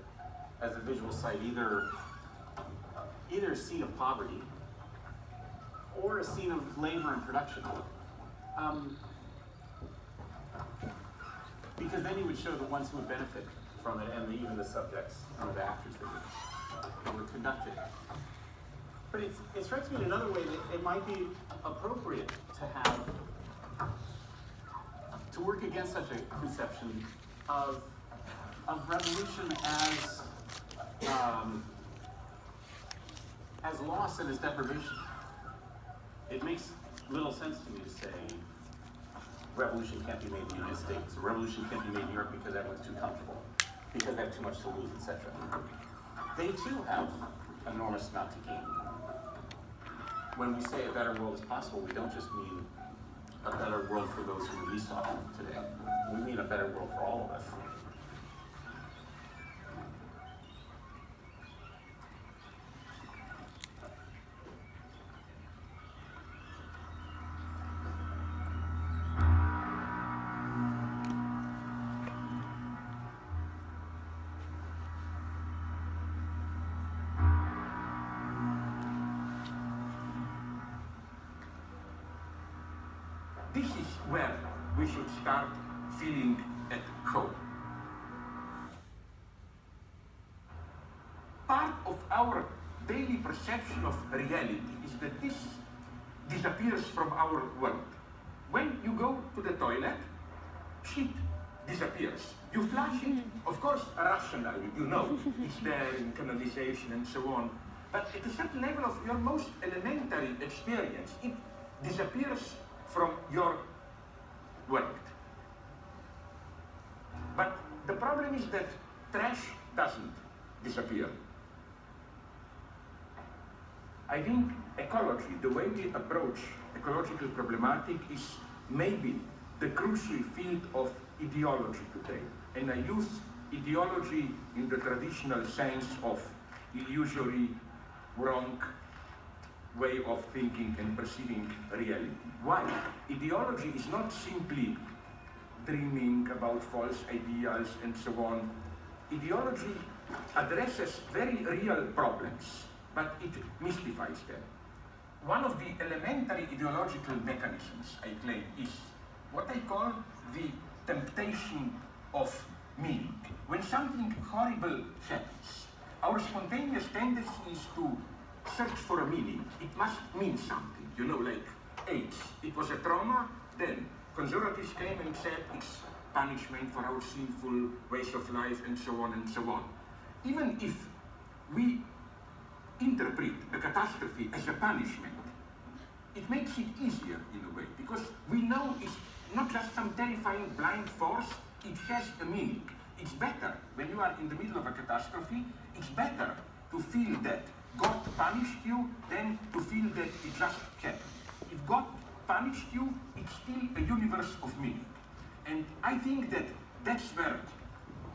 visual site either a scene of poverty or a scene of labor and production. Because then you would show the ones who would benefit from it and even the subjects, some of the actors that would conduct it. But it strikes me in another way that it might be appropriate to work against such a conception of revolution as loss and as deprivation. It makes little sense to me to say revolution can't be made in the United States, or revolution can't be made in Europe because everyone's too comfortable, because they have too much to lose, etc. They too have an enormous amount to gain. When we say a better world is possible, we don't just mean a better world for those who are least off today. We mean a better world for all of us. This is where we should start feeling at home. Part of our daily perception of reality is that this disappears from our world. When you go to the toilet, shit disappears. You flush it, of course, rationally, you know, it's there in canalization and so on. But at a certain level of your most elementary experience, it disappears from your world. But the problem is that trash doesn't disappear. I think ecology, the way we approach ecological problematic, is maybe the crucial field of ideology today. And I use ideology in the traditional sense of illusory, wrong, way of thinking and perceiving reality. Why? Ideology is not simply dreaming about false ideals and so on. Ideology addresses very real problems, but it mystifies them. One of the elementary ideological mechanisms, I claim, is what I call the temptation of meaning. When something horrible happens, our spontaneous tendency is to search for a meaning. It must mean something, you know, like AIDS. It was a trauma, then conservatives came and said it's punishment for our sinful ways of life and so on and so on. Even if we interpret the catastrophe as a punishment, it makes it easier in a way, because we know it's not just some terrifying blind force, it has a meaning. It's better, when you are in the middle of a catastrophe, it's better to feel that God punished you than to feel that it just happened. If God punished you, it's still a universe of meaning. And I think that that's where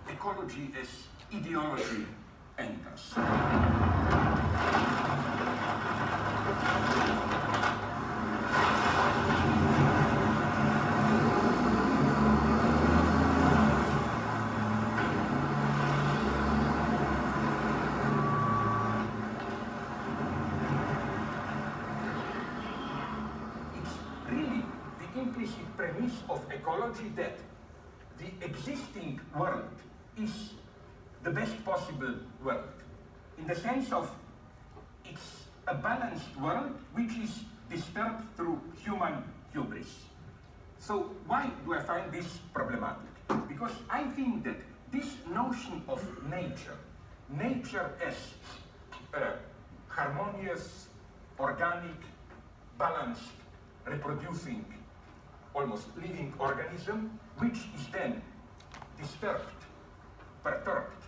ecology as ideology enters. Premise of ecology that the existing world is the best possible world, in the sense of it's a balanced world which is disturbed through human hubris. So why do I find this problematic? Because I think that this notion of nature as a harmonious, organic, balanced, reproducing, almost living organism, which is then disturbed, perturbed,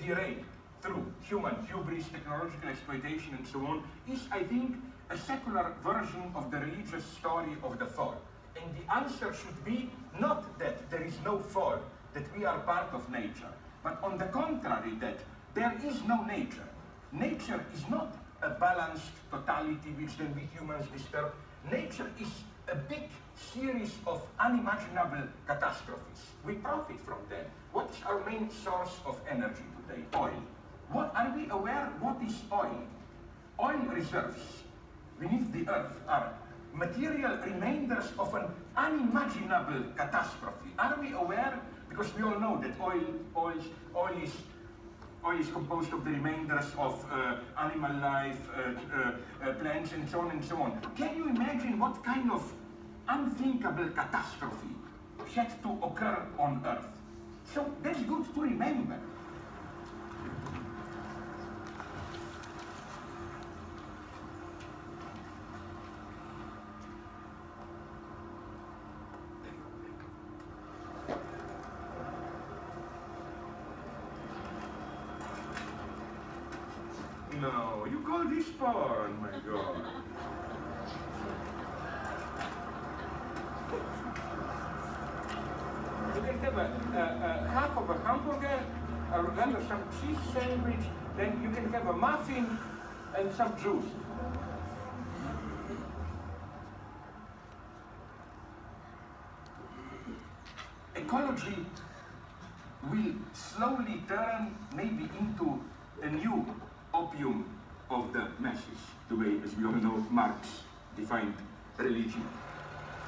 derailed through human hubris, technological exploitation, and so on, is, I think, a secular version of the religious story of the fall. And the answer should be not that there is no fall, that we are part of nature, but on the contrary, that there is no nature. Nature is not a balanced totality which then we humans disturb. Nature is a big series of unimaginable catastrophes. We profit from them. What is our main source of energy today? Oil. What are we aware? What is oil? Oil reserves beneath the earth are material remainders of an unimaginable catastrophe. Are we aware? Because we all know that oil is composed of the remainders of animal life, plants, and so on and so on. Can you imagine what kind of unthinkable catastrophe had to occur on Earth? So that's good to remember. No, you call this porn, my God. You can have a half of a hamburger, then some cheese sandwich, then you can have a muffin and some juice. Ecology will slowly turn maybe into a new opium of the masses, the way, as we all know, Marx defined religion.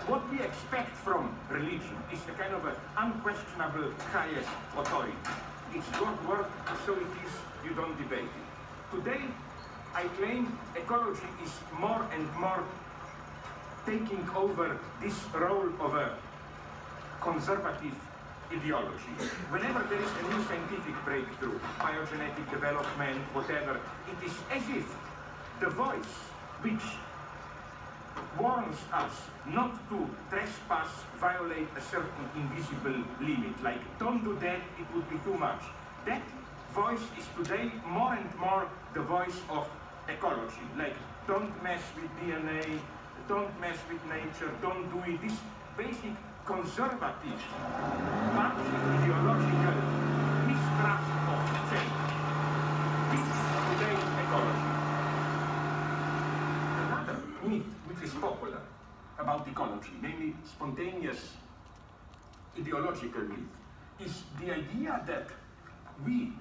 What we expect from religion is a kind of an unquestionable highest authority. It's God's word, so it is, you don't debate it. Today, I claim ecology is more and more taking over this role of a conservative ideology. Whenever there is a new scientific breakthrough, biogenetic development, whatever, it is as if the voice which warns us not to trespass, violate a certain invisible limit, like don't do that, it would be too much. That voice is today more and more the voice of ecology, like don't mess with DNA, don't mess with nature, don't do it. This basic conservative, partly ideological mistrust of change. This is today's ecology. popular about ecology, namely spontaneous ideological myth, is the idea that we,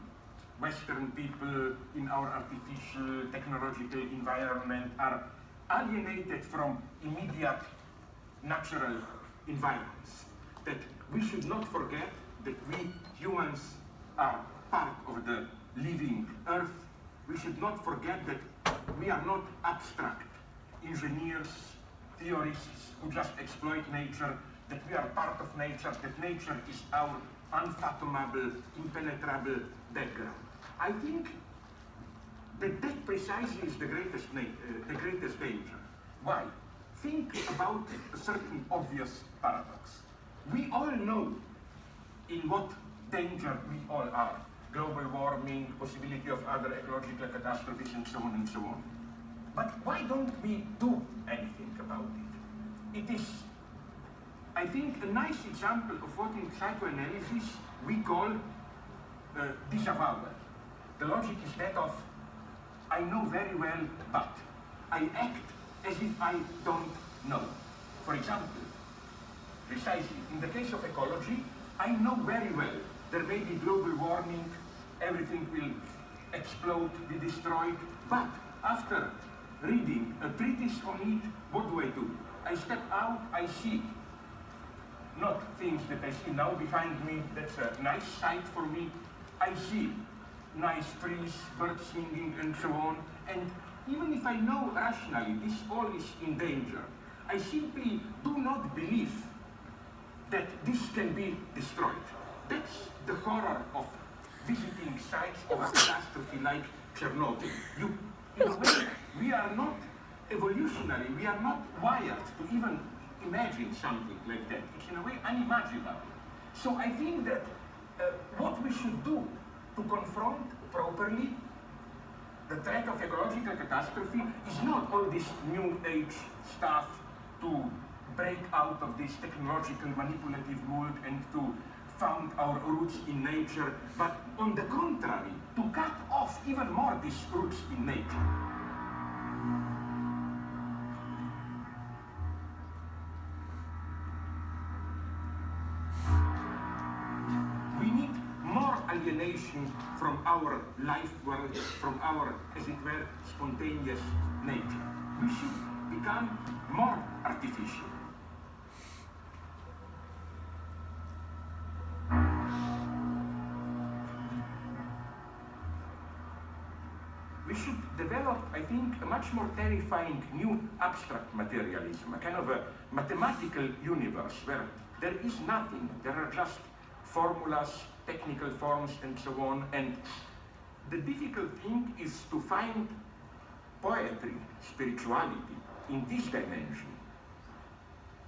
Western people in our artificial technological environment, are alienated from immediate natural environments. That we should not forget that we humans are part of the living earth. We should not forget that we are not abstract engineers, theorists who just exploit nature, that we are part of nature, that nature is our unfathomable, impenetrable background. I think that that precisely is the greatest danger. Why? Think about a certain obvious paradox. We all know in what danger we all are. Global warming, possibility of other ecological catastrophes, and so on and so on. But why don't we do anything about it? It is, I think, a nice example of what in psychoanalysis we call disavowal. The logic is that of, I know very well, but I act as if I don't know. For example, precisely, in the case of ecology, I know very well there may be global warming, everything will explode, be destroyed, but after reading a treatise on it, what do? I step out, I see not things that I see now behind me, that's a nice sight for me. I see nice trees, birds singing, and so on. And even if I know rationally this all is in danger, I simply do not believe that this can be destroyed. That's the horror of visiting sites of a catastrophe like Chernobyl. In a way, we are not evolutionary, we are not wired to even imagine something like that. It's in a way unimaginable. So I think that what we should do to confront properly the threat of ecological catastrophe is not all this new age stuff to break out of this technological manipulative mold and to found our roots in nature, but on the contrary, to cut off even more these roots in nature. We need more alienation from our life world, from our, as it were, spontaneous nature. We should become more artificial. We should develop, I think, a much more terrifying new abstract materialism, a kind of a mathematical universe where there is nothing, there are just formulas, technical forms, and so on. And the difficult thing is to find poetry, spirituality in this dimension,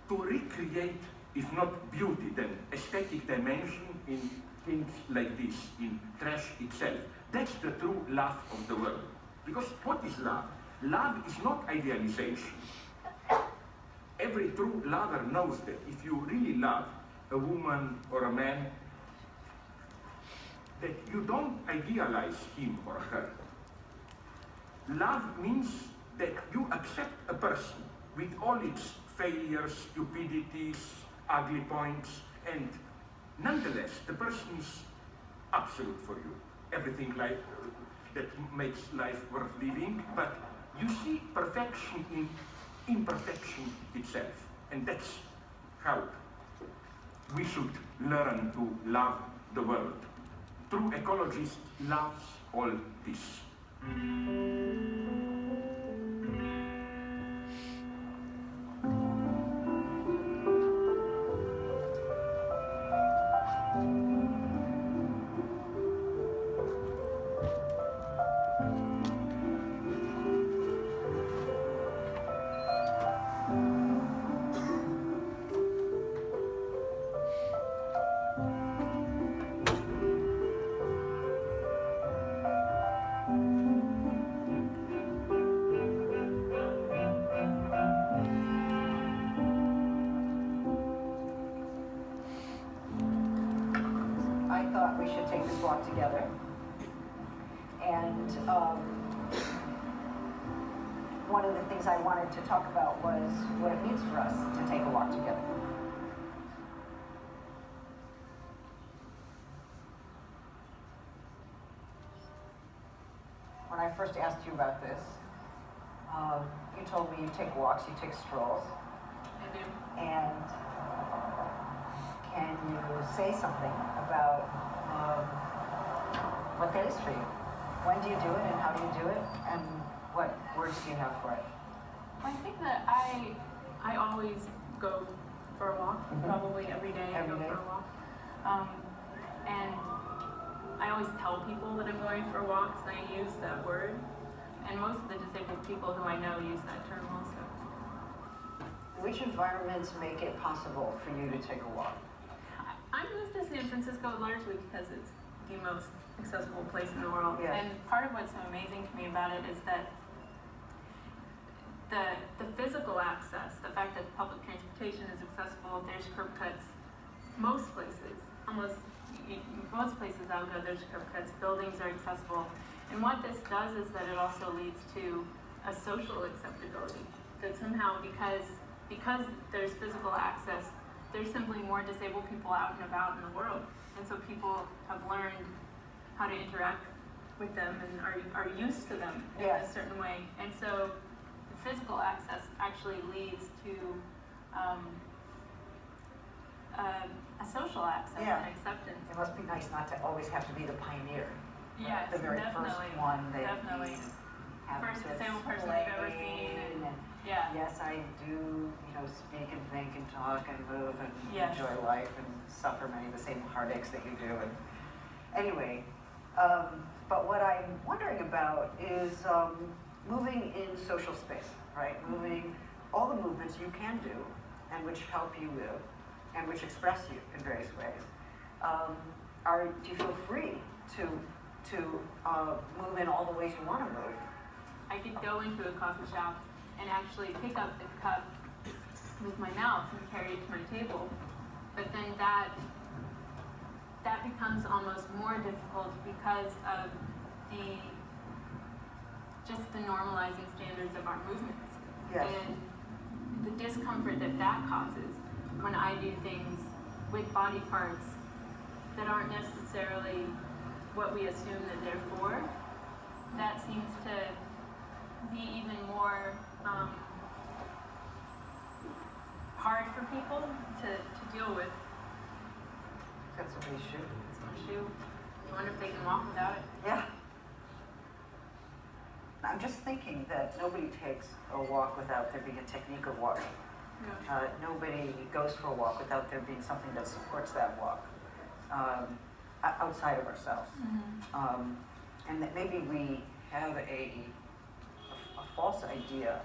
to recreate, if not beauty, then aesthetic dimension in things like this, in trash itself. That's the true love of the world. Because what is love? Love is not idealization. Every true lover knows that if you really love a woman or a man, that you don't idealize him or her. Love means that you accept a person with all its failures, stupidities, ugly points, and nonetheless, the person is absolute for you. Everything like that makes life worth living, but you see perfection in imperfection itself. And that's how we should learn to love the world. True ecologist loves all this. We should take this walk together. And one of the things I wanted to talk about was what it means for us to take a walk together. When I first asked you about this, you told me you take walks, you take strolls. I do. And can you say something about what that is for you? When do you do it and how do you do it? And what words do you have for it? I think that I always go for a walk, probably every day I Every go day? for a walk. And I always tell people that I'm going for walks, and I use that word. And most of the disabled people who I know use that term also. Which environments make it possible for you to take a walk? I moved to San Francisco largely because it's the most accessible place in the world. Yes. And part of what's so amazing to me about it is that the physical access, the fact that public transportation is accessible, there's curb cuts most places, almost most places I would go, there's curb cuts, buildings are accessible. And what this does is that it also leads to a social acceptability, that somehow because there's physical access, there's simply more disabled people out and about in the world. And so people have learned how to interact with them and are used to them in a certain way. And so the physical access actually leads to a social access and acceptance. It must be nice not to always have to be the pioneer. Yes, The very definitely. first one that Definitely. you have First to disabled person I've ever explain seen. and Yeah. yes, I do, speak and think and talk and move and Yes. enjoy life and suffer many of the same heartaches that you do. And anyway, but what I'm wondering about is moving in social space, right? Moving all the movements you can do and which help you live and which express you in various ways. Do you feel free to move in all the ways you want to move? I could go into a coffee shop and actually pick up the cup with my mouth and carry it to my table. But then that becomes almost more difficult because of just the normalizing standards of our movements. Yes. And the discomfort that causes when I do things with body parts that aren't necessarily what we assume that they're for, that seems to be even more hard for people to deal with. That's a big shoe. It's my shoe. I wonder if they can walk without it. Yeah. I'm just thinking that nobody takes a walk without there being a technique of walking. Nobody goes for a walk without there being something that supports that walk outside of ourselves. And that maybe we have a false idea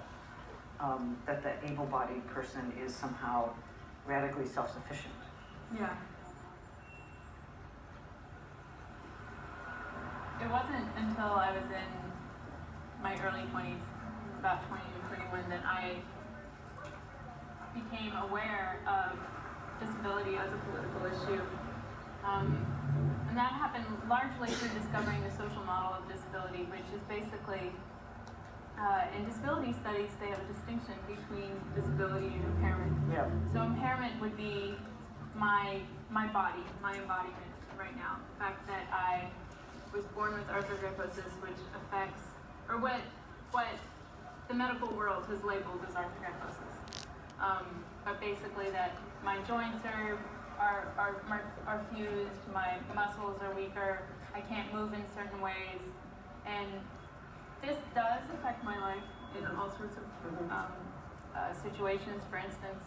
that the able-bodied person is somehow radically self-sufficient. Yeah. It wasn't until I was in my early 20s, about 20 to 21, that I became aware of disability as a political issue. And that happened largely through discovering the social model of disability, which is basically, in disability studies, they have a distinction between disability and impairment. Yeah. So impairment would be my body, my embodiment right now. The fact that I was born with arthrogryposis, which affects, or what the medical world has labeled as arthrogryposis. But basically that my joints are fused, my muscles are weaker, I can't move in certain ways, and this does affect my life in all sorts of situations. For instance,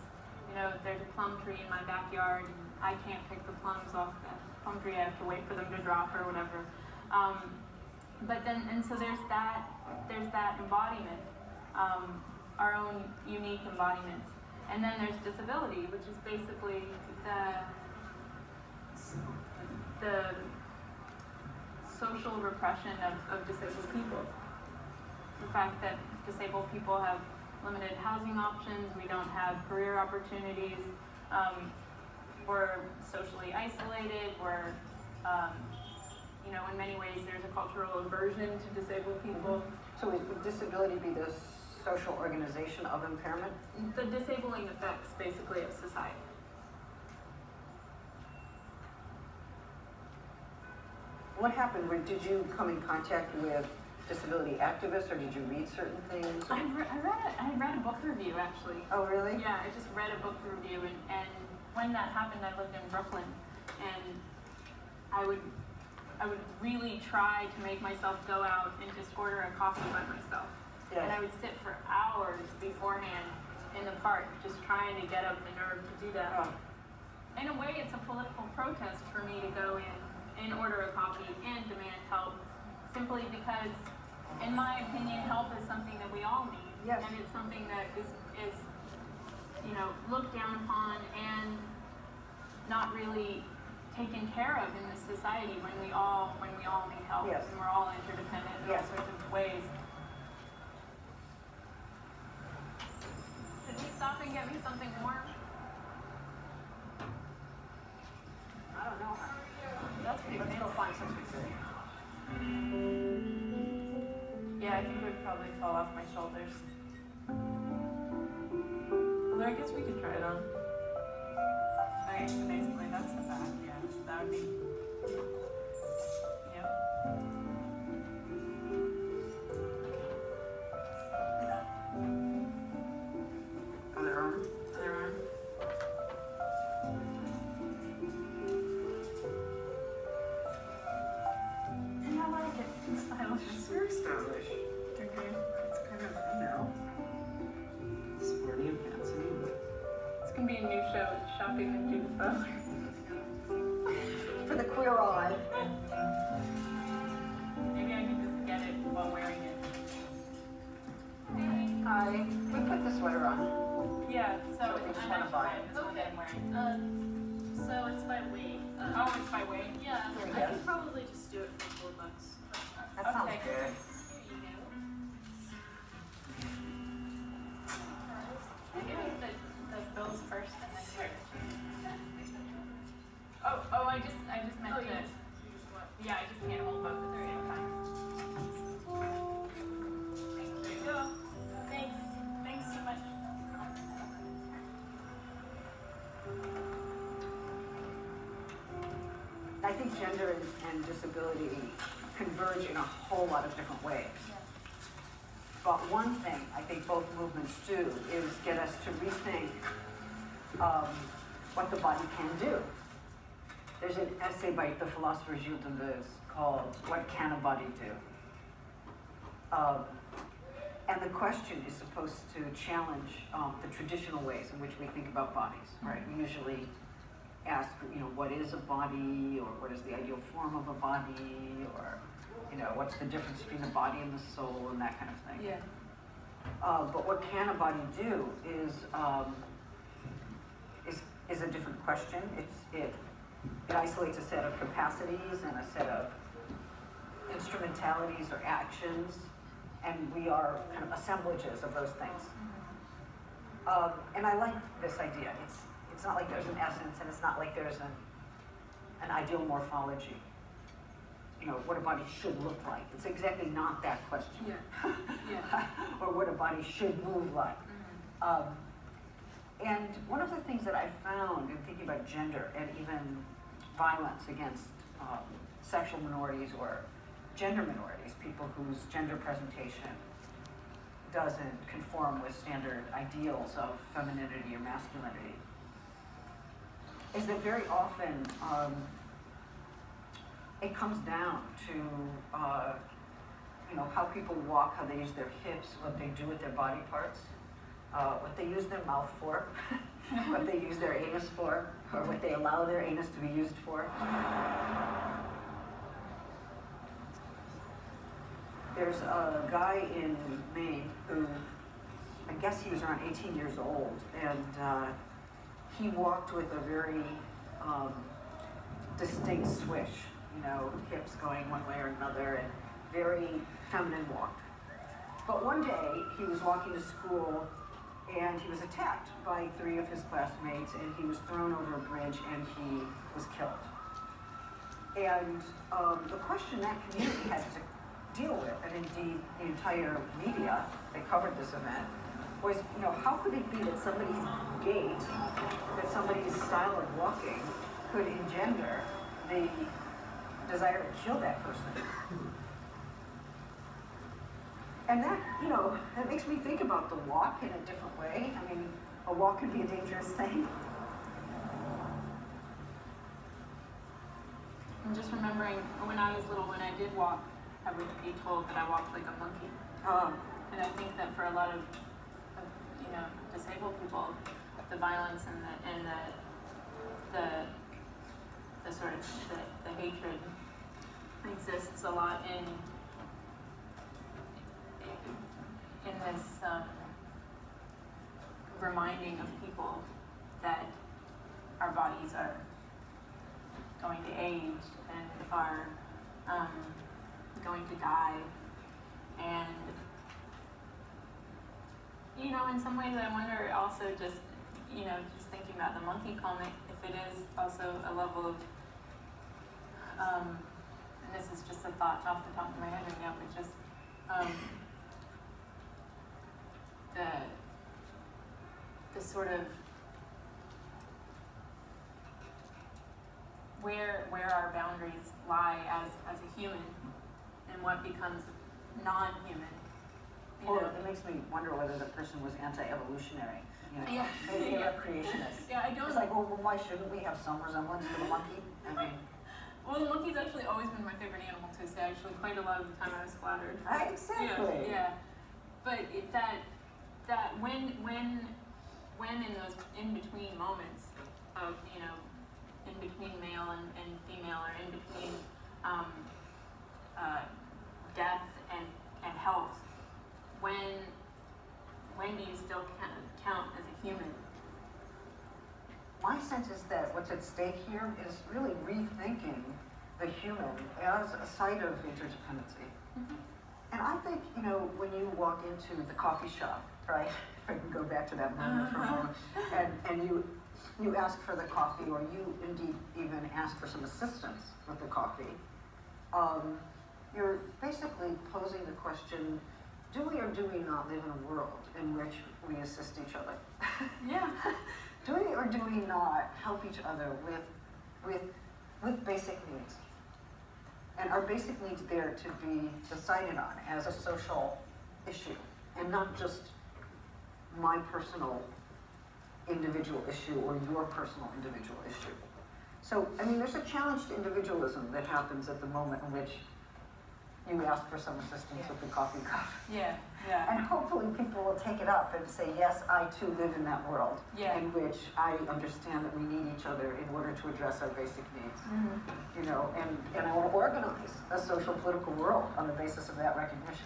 there's a plum tree in my backyard, and I can't pick the plums off that plum tree, I have to wait for them to drop or whatever. But then, and so there's that embodiment, our own unique embodiments. And then there's disability, which is basically the social repression of disabled people. The fact that disabled people have limited housing options, we don't have career opportunities, we're socially isolated, we're, in many ways there's a cultural aversion to disabled people. So would disability be the social organization of impairment? The disabling effects, basically, of society. What happened? Did you come in contact with disability activists, or did you read certain things? I read a book review, actually. Oh, really? Yeah, I just read a book review, and when that happened, I lived in Brooklyn, and I would really try to make myself go out and just order a coffee by myself. Yes. And I would sit for hours beforehand in the park, just trying to get up the nerve to do that. Oh. In a way, it's a political protest for me to go in and order a coffee and demand help, simply because, in my opinion, help is something that we all need. Yes. And it's something that is looked down upon and not really taken care of in this society when we all need help. Yes. And we're all interdependent in Yes. all sorts of ways. Should we stop and get me something warm? I don't know. That's pretty Let's fancy. go find something to do. Yeah, I think it would probably fall off my shoulders. Although I guess we could try it on. Okay, so basically that's the back, yeah. That would be. Yep. Other arm? Other arm. Yeah, I like it. It's stylish. It's very stylish. Okay. It's kind of, sporty and fancy. It's gonna be a new show, Shopping with Judith Butler. For the queer eye. Maybe I can just get it while wearing it. Hi. We put the sweater on. Yeah, so So we just wanna buy it. That's what I'm wearing. So it's by weight. Oh, it's by weight? Yeah, There we I go. could probably just do it for $4. That sounds Okay. good. Here you go. Can I give you the bills first and then yours? Oh, I just meant Oh, to. you just what? Yeah, I just can't hold both at the same time. There you go. Thanks. Thanks so much. I think gender and disability converge in a whole lot of different ways. But one thing I think both movements do is get us to rethink what the body can do. There's an essay by the philosopher Gilles Deleuze called "What Can a Body Do?" And the question is supposed to challenge the traditional ways in which we think about bodies, right? We usually ask, what is a body, or what is the ideal form of a body, or, what's the difference between the body and the soul, and that kind of thing. Yeah. But what can a body do is a different question. It isolates a set of capacities and a set of instrumentalities or actions, and we are kind of assemblages of those things. And I like this idea. It's not like there's an essence, and it's not like there's an ideal morphology. What a body should look like. It's exactly not that question. Yeah. Yeah. Or what a body should move like. And one of the things that I found in thinking about gender and even violence against sexual minorities or gender minorities, people whose gender presentation doesn't conform with standard ideals of femininity or masculinity, is that very often it comes down to how people walk, how they use their hips, what they do with their body parts, what they use their mouth for, what they use their anus for, or what they allow their anus to be used for. There's a guy in Maine who, I guess he was around 18 years old, and he walked with a very distinct swish, hips going one way or another, and very feminine walk. But one day, he was walking to school, and he was attacked by 3 of his classmates, and he was thrown over a bridge, and he was killed. And the question that community had to deal with, and indeed the entire media that covered this event, was, you know, how could it be that somebody's gait, that somebody's style of walking could engender the desire to kill that person? And that, you know, that makes me think about the walk in a different way. I mean, a walk can be a dangerous thing. I'm just remembering when I was little, when I did walk, I would be told that I walked like a monkey. And I think that for a lot of you know, disabled people, the violence and the sort of the hatred exists a lot in this reminding of people that our bodies are going to age and are going to die. And you know, in some ways I wonder also just, you know, just thinking about the monkey comic, if it is also a level of, and this is just a thought off the top of my head right now, but just the sort of where our boundaries lie as a human and what becomes non-human. Well, it makes me wonder whether the person was anti-evolutionary. You know? Yeah. Maybe they were creationists. Yeah, I don't. It's like, well, why shouldn't we have some resemblance to the monkey? I mean, well, the monkey's actually always been my favorite animal too, so actually quite a lot of the time I was flattered. Exactly. Yeah. But that when in those in-between moments of, you know, in between male and female, or in between death and health, when do you still count as a human? my sense is that what's at stake here is really rethinking the human as a site of interdependency. Mm-hmm. And I think, you know, when you walk into the coffee shop, right? If I can go back to that moment for a moment, and you ask for the coffee, or you indeed even ask for some assistance with the coffee, you're basically posing the question, do we or do we not live in a world in which we assist each other? Yeah. Do we or do we not help each other with basic needs? And are basic needs there to be decided on as a social issue, and not just my personal individual issue or your personal individual issue? So, I mean, there's a challenge to individualism that happens at the moment in which you ask for some assistance with the coffee cup. Yeah, yeah. And hopefully people will take it up and say, yes, I too live in that world, Yeah. in which I understand that we need each other in order to address our basic needs. Mm-hmm. You know, and I want to organize a social political world on the basis of that recognition.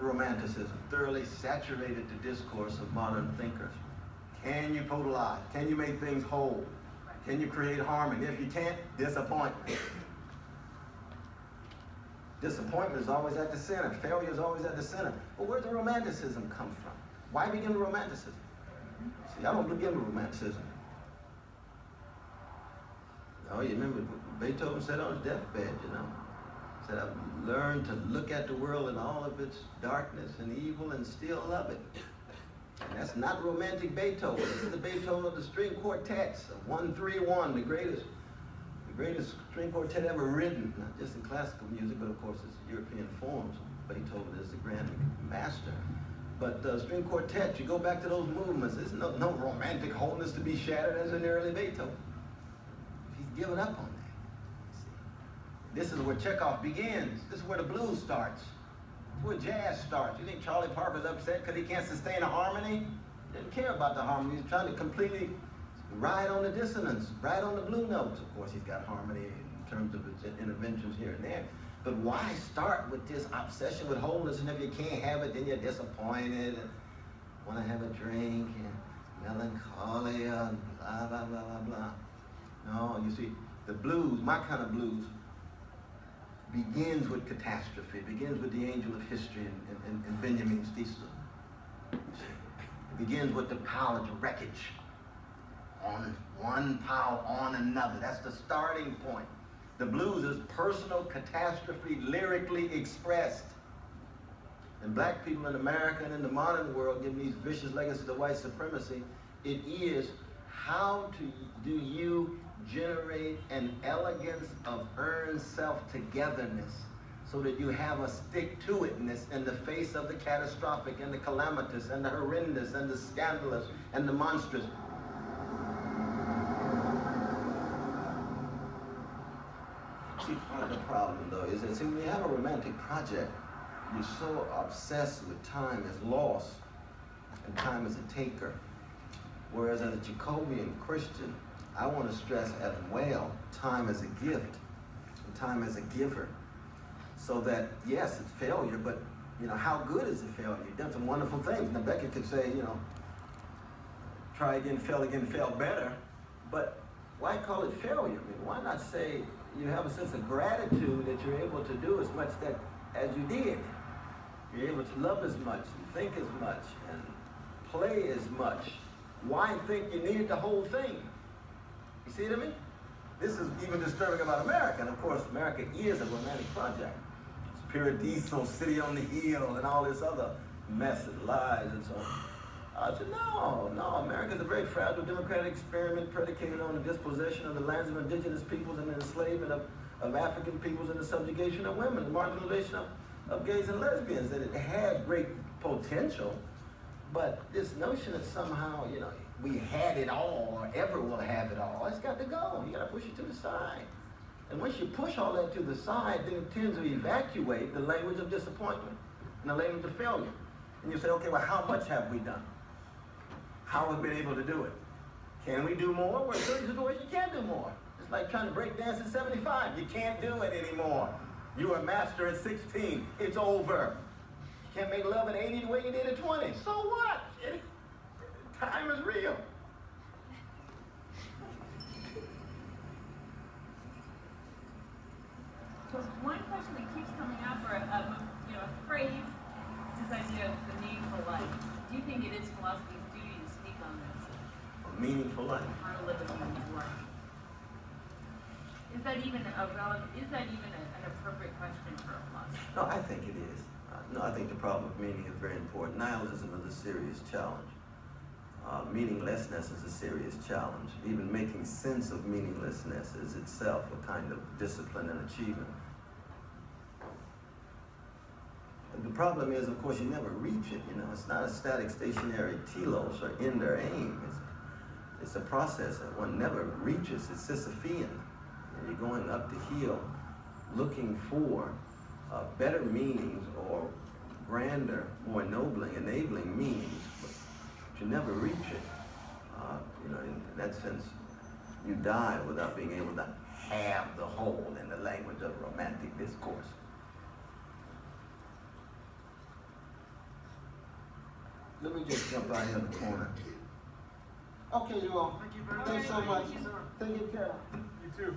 Romanticism thoroughly saturated the discourse of modern thinkers. Can you polarize? Can you make things whole? Can you create harmony? If you can't, disappointment. Disappointment is always at the center. Failure is always at the center. But where does the romanticism come from? Why begin with romanticism? See, I don't begin with romanticism. Oh, you remember Beethoven said on his deathbed, you know, said, I've learned to look at the world in all of its darkness and evil and still love it. And that's not romantic Beethoven. This is the Beethoven of the string quartets of 131, the greatest string quartet ever written, not just in classical music, but of course it's European forms. Beethoven is the grand master. But string quartet, you go back to those movements, there's no romantic wholeness to be shattered as in the early Beethoven. He's given up on that. This is where Chekhov begins. This is where the blues starts. It's where jazz starts. You think Charlie Parker's upset because he can't sustain a harmony? He didn't care about the harmony. He's trying to completely ride on the dissonance, ride on the blue notes. Of course, he's got harmony in terms of its interventions here and there. But why start with this obsession with wholeness, and if you can't have it, then you're disappointed and want to have a drink and melancholia and blah, blah, blah, blah, blah. No, you see, the blues, my kind of blues, begins with catastrophe, begins with the angel of history in Benjamin's thesis. It begins with the pile of wreckage on one pile on another. That's the starting point. The blues is personal catastrophe lyrically expressed. And black people in America and in the modern world, given these vicious legacies of white supremacy, it is how do you generate an elegance of earned self-togetherness so that you have a stick-to-itness in the face of the catastrophic and the calamitous and the horrendous and the scandalous and the monstrous. See, part of the problem, though, is that when you have a romantic project, you're so obsessed with time as loss and time as a taker. Whereas as a Jacobian Christian, I want to stress as well time as a gift and time as a giver. So that, yes, it's failure, but, how good is the failure? You've done some wonderful things. Now, Beckett could say, try again, fail better. But why call it failure? I mean, why not say you have a sense of gratitude that you're able to do as much as you did? You're able to love as much and think as much and play as much. Why think you needed the whole thing? You see what I mean? This is even disturbing about America. And of course, America is a romantic project. It's Paradiso, City on the Hill, and all this other mess and lies and so on. I said, no, America's a very fragile democratic experiment predicated on the dispossession of the lands of indigenous peoples and the enslavement of African peoples and the subjugation of women, the marginalization of gays and lesbians. That it had great potential, but this notion that somehow, we had it all or ever will have it all, it's got to go. You got to push it to the side. And once you push all that to the side, then it tends to evacuate the language of disappointment and the language of failure. And you say, okay, well, how much have we done? How have we been able to do it? Can we do more? Well, in certain situations, you can't do more. It's like trying to break dance at 75. You can't do it anymore. You were a master at 16. It's over. You can't make love at 80 the way you did at 20. So what? Time is real. So one question that keeps coming up, or a phrase, is this idea of the meaningful life. Do you think it is philosophy's duty to speak on this? A meaningful life. How to live a meaningful life? Is that even an appropriate question for a philosopher? No, I think it is. No, I think the problem of meaning is very important. Nihilism is a serious challenge. Meaninglessness is a serious challenge. Even making sense of meaninglessness is itself a kind of discipline and achievement. The problem is, of course, you never reach it. It's not a static, stationary telos or end or aim. It's a process that one never reaches. It's Sisyphean. You're going up the hill looking for better meanings or grander, more ennobling, enabling meanings, but you never reach it. In that sense, you die without being able to have the whole in the language of romantic discourse. Let me just jump out here in the corner. Okay, you all. Thank you very much. Thanks so much. Take good care. You too.